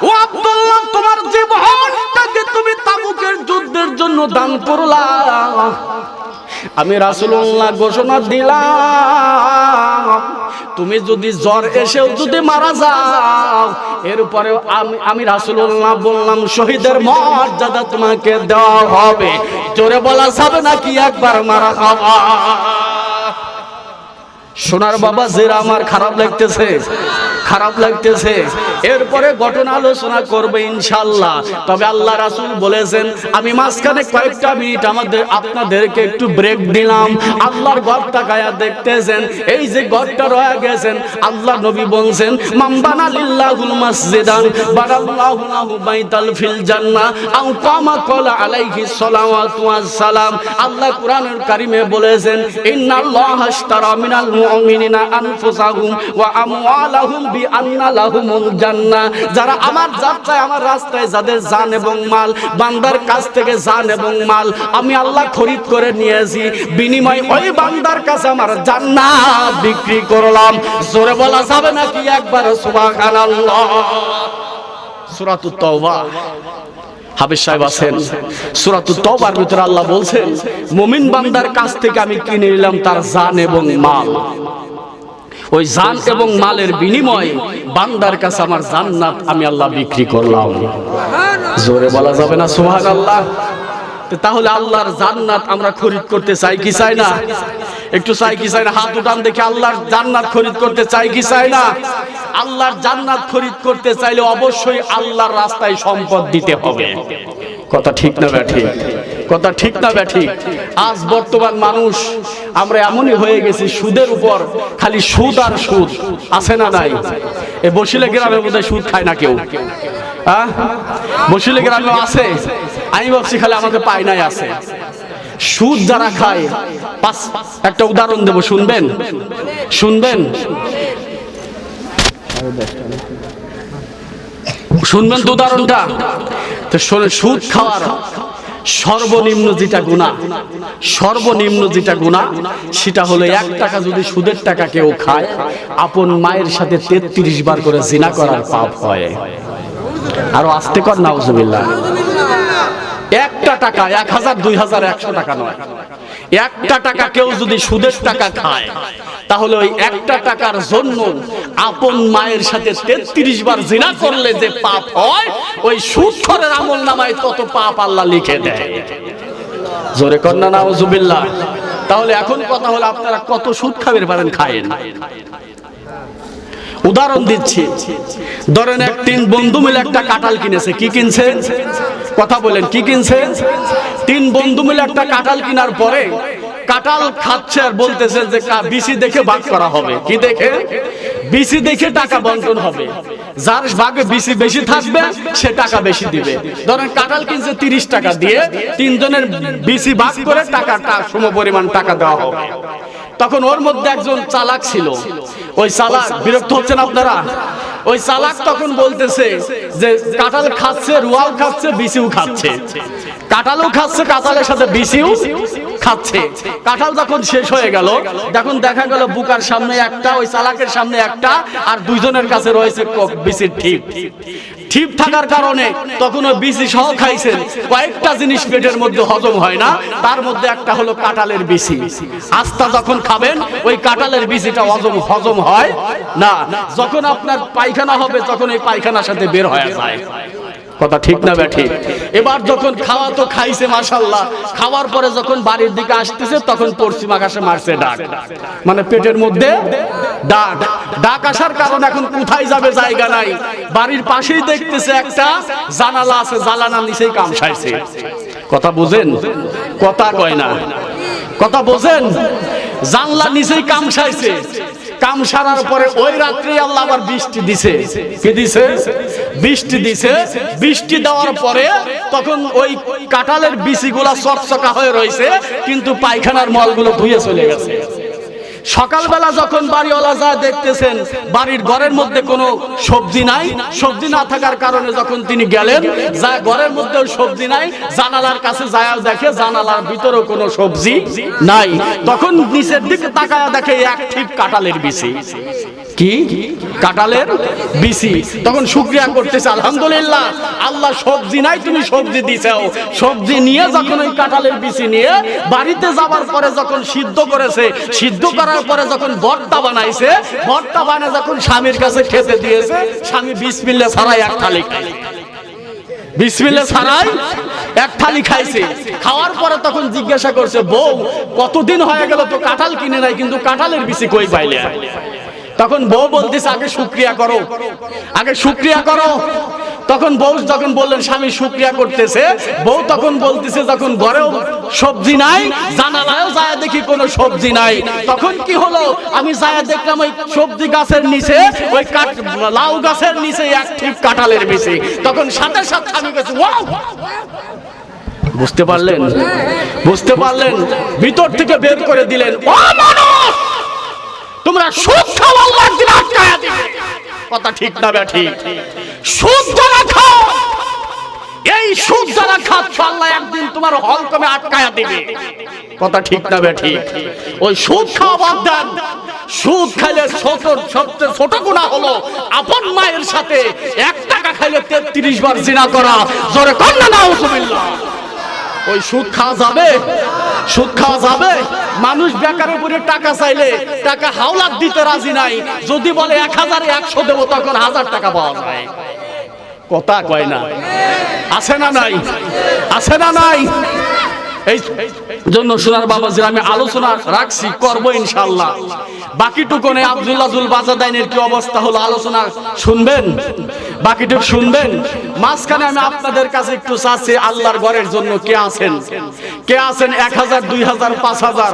ও আব্দুল্লাহ তোমার জীবনটাকে তুমি তাবুকের যুদ্ধের জন্য দান করলা। আমি রাসূলুল্লাহ ঘোষণা দিলাম তুমি যদি জ্বর এসেও যদি মারা যাও এরপরেও আমি রাসূলুল্লাহ বললাম শহীদের মর্যাদা তোমাকে দেওয়া হবে। জোরে বলা যাবে নাকি একবার মারহাবা? সোনার বাবা জেরা আমার খারাপ লাগতেছে, খারাপ লাগতেছে। এরপরে ঘটনা আলোচনা করবে ইনশাআল্লাহ। তবে আল্লাহ রাসূল বলেছেন আমি মাঝখানে কয়েকটা মিনিট আপনাদেরকে একটু ব্রেক দিলাম। আল্লাহর ঘর তাকায়া দেখতেছেন এই যে ঘরটা রয়ে গেছেন আল্লাহ নবী বলছেন মান বানা লিল্লাহুল মাসজিদান বানাল্লাহু লাহু বাইতাল ফিল জান্নাহ আও কামা ক্বালা আলাইহিস সালাওয়াতু ওয়াস সালাম। আল্লাহ কোরআনুল কারীমে বলেছেন ইন্নাল্লাহা আশতারা মিনাল মুমিনিনা আনফুসাহুম ওয়া আমওয়ালাহুম বিআন্না লাহুমুল জান্নাহ। যারা আমার যাত্রায় আমার রাস্তায় যাদের জান এবং মাল বান্দার কাছ থেকে জান এবং মাল আমি আল্লাহ খরিদ করে নিয়েছি বিনিময়ে ওই বান্দার কাছে আমার জান্নাত বিক্রি করলাম। জোরে বলা যাবে নাকি একবার সুবহানাল্লাহ? সূরাতুত তাওবা হাফেজ সাহেব আছেন সূরাতুত তাওবার ভিতরে আল্লাহ বলছেন মুমিন বান্দার কাছ থেকে আমি কিনে নিলাম তার জান এবং মাল। ওই জান এবং মালের বিনিময়ে বান্দার কাছে আমার জান্নাত আমি আল্লাহ বিক্রি করলাম। জোরে বলা যাবে না সুবহানাল্লাহ? তাহলে আল্লাহর জান্নাত আমরা খরিদ করতে চাই কি চাই না? একটু চাই কি চাই না? হাত উঠান দেখে আল্লাহর জান্নাত খরিদ করতে চাই কি চাই না? আল্লাহর জান্নাত খরিদ করতে চাইলে অবশ্যই আল্লাহর রাস্তায় সম্পদ দিতে হবে। কথা ঠিক না ঠিক? কথা ঠিক না ব্যাঠিক? আজ বর্তমান মানুষ আমরা এমনই হয়ে গেছি, সুদের উপর খালি সুদ আর সুদ। আছে না নাই? এই বসিলে গ্রামের মধ্যে সুদ খায় না কেউ? বসিলে গ্রামে আছে? আমি ভাবছি খালি আমাদের পায় নাই আছে। সুদ যারা খায়, একটা উদাহরণ দেব, শুনবেন? শুনবেন শুনবেন তো উদাহরণটা? তো সুদ খাওয়ার সর্বনিম্ন যেটা গুনাহ, সর্বনিম্ন যেটা গুনাহ সেটা হলো 1 টাকা যদি সুদের টাকা কেউ খায়, আপন মায়ের সাথে 33 বার করে জিনা করার পাপ হয়। আরো আস্তে কর নাউজুবিল্লাহ। 1টা টাকা, 1000, 2000, 100 টাকা নয়, 1টা টাকা কেউ যদি সুদের টাকা খায়, তাহলে ওই 1টা টাকার জন্য আপন মায়ের সাথে 33 বার জিনা করলে যে পাপ হয়, ওই সুদখোরের আমলনামায় তত পাপ আল্লাহ লিখে দেয়। জোরে কর না নাউজুবিল্লাহ। তাহলে এখন কথা হলো, আপনারা কত সুদ খাবেন পারেন? খায়েন। উদাহরণ দিচ্ছি, ধরেন 3 বন্ধু মিলে একটা কাঁঠাল কিনেছে। কি কিনছে? কথা বলেন, কি কিনছে? 3 বন্ধু মিলে একটা কাঁঠাল কেনার পরে কাঁঠাল খাচ্ছে আর বলতেছেন যে বিসি দেখে ভাগ করা হবে। কি দেখে? বিসি দেখে টাকা বন্টন হবে। যার ভাগে বিসি বেশি থাকবে সে টাকা বেশি দিবে। ধরেন কাঁঠাল কিনছে 30 টাকা দিয়ে, 3 জনের বিসি ভাগ করে টাকাটা সমপরিমাণ টাকা দেওয়া হবে। তখন ওর মধ্যে একজন চালাক ছিল। ওই চালাক, বিরক্ত হচ্ছেন আপনারা? ওই চালাক তখন বলতেছে যে কাঁঠাল খাচ্ছে, রুয়াও খাচ্ছে, বিসিও খাচ্ছে। কাঁঠালও খাচ্ছে, কাঁঠালের সাথে বিসিও খাচ্ছে। কাঁঠাল যখন শেষ হয়ে গেল, তখন দেখা গেল বুকার সামনে একটা, ওই চালাকের সামনে একটা, আর 2 জনের কাছে রয়েছে বিসির ঠিপ। ঠিপ থাকার কারণে তখন ওই বিসি সহ খাইছেন। কয়েকটা জিনিস পেটের মধ্যে হজম হয় না, তার মধ্যে একটা হলো কাঁঠালের বিসি। আস্তা যখন খাবেন ওই কাঁঠালের বিসিটা হজম হয় না। যখন আপনার পায়খানা হবে, তখন ওই পায়খানার সাথে বের হয়ে যায়। কথা ঠিক না ব্যাঠিক? এবার যখন খাওয়া তো খাইছে মাশাআল্লাহ, খাওয়ার পরে যখন বাড়ির দিকে আসতেছে, তখন পশ্চিম আকাশে মারছে ডাক, মানে পেটের মধ্যে ডাক। ডাক আসার কারণে এখন কোথায় যাবে জায়গা নাই। বাড়ির পাশেই দেখতেছে একটা জানালা আছে, জানালার নিচেই কামসাইছে। কথা বুঝেন? কথা কয় না, কথা বোঝেন? জানলার নিচেই কামসাইছে। কাম সারার পরে ওই রাত্রে আল্লাহ আবার বৃষ্টি দিছে। কি দিছে? বৃষ্টি দিছে। বৃষ্টি দেওয়ার পরে তখন ওই কাঁঠালের বিচিগুলা চকচকা হয়ে রয়েছে, কিন্তু পায়খানার মলগুলো ধুয়ে চলে গেছে। সকালবেলা যখন বাড়িওয়ালা যায় দেখতেছেন বাড়ির ঘরের মধ্যে কোনো সবজি নাই। সবজি না থাকার কারণে যখন তিনি গেলেন, যা ঘরের মধ্যেও সবজি নাই, জানালার কাছে যায় দেখে জানালার ভিতরেও কোনো সবজি নাই। তখন নিচের দিকে তাকায়া দেখে 1 ঠিপ কাঁঠালের বিচি। কি? কাঁঠালের বিচি। তখন শুকরিয়া করতেছে, আলহামদুলিল্লাহ, আল্লাহ সবজি নাই, তুমি সবজি দিছাও। সবজি নিয়ে যখন ওই কাঁঠালের বিচি নিয়ে বাড়িতে যাবার পরে যখন সিদ্ধ করেছে, সিদ্ধ করার পরে যখন ভর্তা বানাইছে, ভর্তা বানিয়ে যখন স্বামীর কাছে খেতে দিয়েছে, স্বামী বিসমিল্লাহ ছাড়াই 1 থালি খাইছে। বিসমিল্লাহ ছাড়াই 1 থালি খাইছে। খাওয়ার পরে তখন জিজ্ঞাসা করছে, বউ কতদিন হয়ে গেল তো কাঁঠাল কিনে নাই, কিন্তু কাঁঠালের বিচি কই পাইলে? তখন বউ বলতেছে, আগে শুকরিয়া করো, আগে শুকরিয়া করো। তখন বউ যখন বললেন স্বামী শুকরিয়া করতেছে, বউ তখন বলতেছে যখন ঘরেও সবজি নাই, জানালায়ও যায় দেখি কোনো সবজি নাই। তখন কি হলো, আমি যায় দেখলাম ওই সবজি গাছের নিচে, ওই লাউ গাছের নিচে 1 ঠিপ কাঁঠালের বিচি। তখন সাথে সাথে স্বামী কাছে ওয়াও। বুঝতে পারলেন? বুঝতে পারলেন? ভিতর থেকে বের করে দিলেন, ও মানুষ, তোমরা সুদ খাও, আল্লাহ একদিন আটকায়া দিবে। কথা ঠিক না ব্যাঠিক? সুদ যারা খাও, এই সুদ যারা খাচ্ছ, আল্লাহ একদিন তোমার হলকমে আটকায়া দিবে। কথা ঠিক না ব্যাঠিক? ওই সুদ খাওয়া বাদ দেন। সুদ খাইলে সবচেয়ে ছোট গুনাহ হলো আপন মায়ের সাথে 1 টাকা খাইলে 33 বার জিনা করা। জোরে কর না নাউজুবিল্লাহ। ওই সুদ খাওয়া যাবে? সুদ খাওয়া যাবে? মানুষ বেকারের উপরে টাকা চাইলে টাকা হাওলাত দিতে রাজি নাই। যদি বলে 1000 100 দেবো, তখন 1000 টাকা পাওয়া যায়। কথা কয় না? আছে না নাই? আছে না নাই? এই জন্য সোনার বাবাজির আমি আলোচনা রাখছি, করব ইনশাআল্লাহ। বাকিটুকুনে আব্দুল্লাহুল বাজাদাইনের কি অবস্থা হলো আলোচনা শুনবেন? বাকিটুকু শুনবেন। মাঝখানে আমি আপনাদের কাছে একটু চাচ্ছি আল্লাহর ঘরের জন্য কে আছেন? কে আছেন? 1000, 2000, 5000,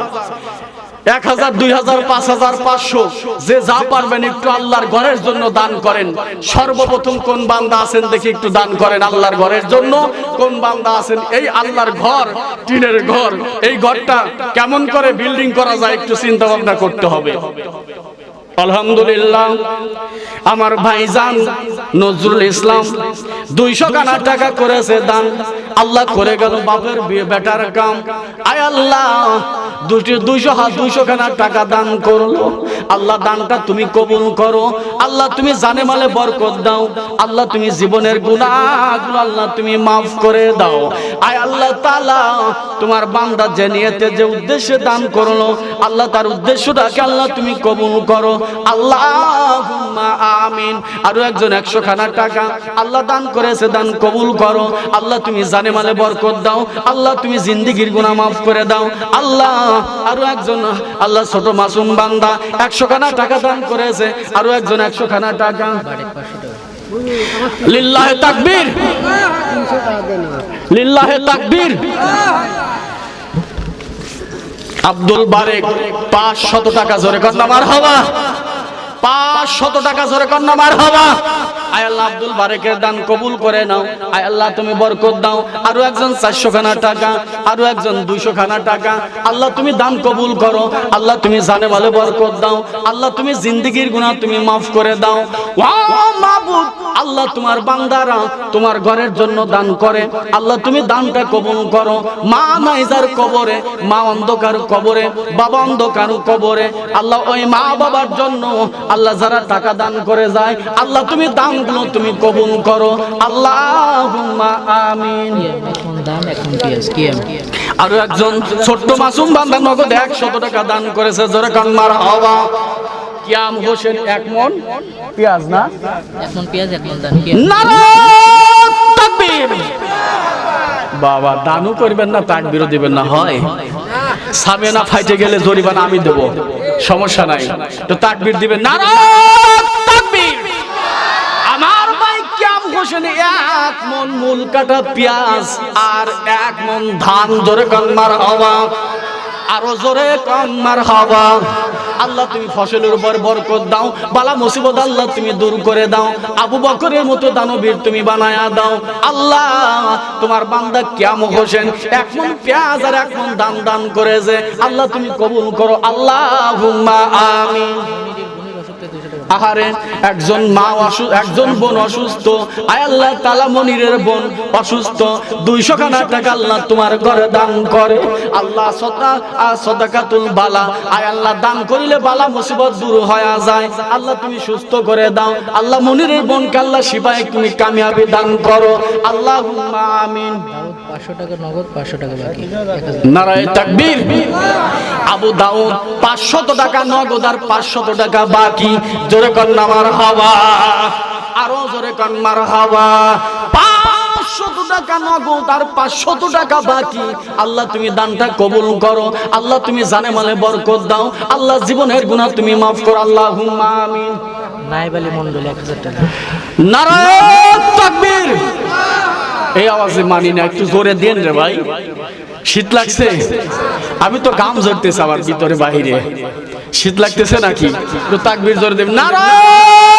1000, 2000, 5000, 500, যে যা পারবেন একটু আল্লাহর ঘরের জন্য দান করেন। সর্বপ্রথম কোন বান্দা আছেন দেখি একটু দান করেন আল্লাহর ঘরের জন্য। কোন বান্দা আছেন? এই আল্লাহর ঘর, টিনের ঘর, এই ঘরটা কেমন করে বিল্ডিং করা যায় একটু চিন্তা ভাবনা করতে হবে। আলহামদুলিল্লাহ, আমার ভাইজান নজরুল ইসলাম 200 খানা টাকা করেছে দান। আল্লাহ করে গেল বাপের বিয়ে বেটার কাম। আয় আল্লাহ, 200 খানা টাকা দান করলো। আল্লাহ দানটা তুমি কবুল করো। আল্লাহ তুমি জানে মালে বরকত দাও। আল্লাহ তুমি জীবনের গুনাহগুলো আল্লাহ তুমি মাফ করে দাও। আয় আল্লাহ তাআলা, তোমার বান্দা যে নিয়তে যে উদ্দেশ্যে দান করলো, আল্লাহ তার উদ্দেশ্যটাকে আল্লাহ তুমি কবুল করো। আল্লাহুম্মা আমিন। আরো একজন 100 খানা টাকা আল্লাহ দান করেছে, দান কবুল করো। আল্লাহ তুমি জানে মালে বরকত দাও। আল্লাহ তুমি জিন্দেগীর গুনাহ মাফ করে দাও। আল্লাহ আরো একজন আল্লাহ ছোট মাসুম বান্দা 100 খানা টাকা দান করেছে। আরো একজন 100 খানা টাকা। লিল্লাহে তাকবীর, লিল্লাহে তাকবীর। আব্দুল বারেক 500 টাকা, জোরে কর না মারহাবা। 500 টাকা, জোরে কর না মারহাবা। আয় আল্লাহ আব্দুল বারেকের দান কবুল করে নাও। আয় আল্লাহ তুমি বরকত দাও। আরো একজন 400 খানা টাকা, আরো একজন 200 খানা টাকা। আল্লাহ তুমি দান কবুল করো। আল্লাহ তুমি জানে বলে বরকত দাও। আল্লাহ তুমি জিন্দেগীর গুনাহ তুমি মাফ করে দাও। ওয়া মাবুদ, আল্লাহ তোমার বান্দারা তোমার ঘরের জন্য দান করে। আল্লাহ তুমি দানটা কবুল করো। মা নাই যার কবরে, মা অন্ধকার কবরে, বাবা অন্ধকার কবরে, আল্লাহ ওই মা বাবার জন্য আল্লাহ যারা টাকা দান করে যায়, আল্লাহ তুমি দানগুলো তুমি কবুল করো। আল্লাহুম্মা আমিন। আরো একজন ছোট্ট মাসুম বান্দা নগদ 100 টাকা দান করেছে, জোরে কান মারহাবা। কিয়াম হোসেন 1 মণ পেঁয়াজ, না 1 মণ পেঁয়াজ, 1 মণ দান। নারায়ে তাকবীর। বাবা, দানও করবেন না, তাকবীরও দিবেন না, হয়? সামেনা ফাইটে গেলে জরিমানা আমি দেব, সমস্যা নাই, তো তাকবীর দিবেন। নারায়ে তাকবীর। আমার ভাই কিয়াম হোসেন 1 মণ মূল কাটা পেঁয়াজ আর 1 মণ ধান, জোরে কান মারহাবা। আরো জোরে কান মারহাবা। আল্লাহ তুমি ফসলের উপর বরকত দাও। বালা মুসিবত আল্লাহ তুমি দূর করে দাও। আবু বকরের মতো দানবীর তুমি বানায়া দাও। আল্লাহ তোমার বান্দা কিয়াম হোসেন 1 মণ পেঁয়াজ আর 1 মণ ধান দান করেছে, আল্লাহ তুমি কবুল করো। আল্লাহুম্মা আমিন। আহারে, একজন মা অসুস্থ, একজন বোন অসুস্থ। আয় আল্লাহ তাআলা মনিরের বোন অসুস্থ, 200 খানা টাকা আল্লাহ তোমার ঘরে দান করে। আল্লাহ সাদাকাতুল বালা, আয় আল্লাহ দান করিলে বালা মুসিবত দূর হয়ে যায়। আল্লাহ তুমি সুস্থ করে দাও। আল্লাহ মনিরের বোনকে আল্লাহ শিফায়ে তুমি কামিয়াবি দান করো। আল্লাহুম্মা আমিন। 500 টাকা নগদ, 500 টাকা বাকি। নারায়ে তাকবীর। আবু দাউদ 500 টাকা নগদ আর 500 টাকা বাকি, জোরে কর না মারহাবা। আরো জোরে কর মারহাবা। 500 টাকা নগদ আর 500 টাকা বাকি। আল্লাহ তুমি দানটা কবুল করো। আল্লাহ তুমি জানে মালে বরকত দাও। আল্লাহ জীবনের গুনাহ তুমি মাফ করো। আল্লাহুম্মা আমিন। নাইব আলী মন্ডল 1000 টাকা। নারায়ে তাকবীর। এই আওয়াজে মানি না, একটু জোরে দেন রে ভাই, শীত লাগছে। আমি তো গাম ঝরতেছে আমার ভিতরে বাহিরে, শীত লাগতেছে নাকি? একটু তাকবীর জোরে দেন। নারায়ে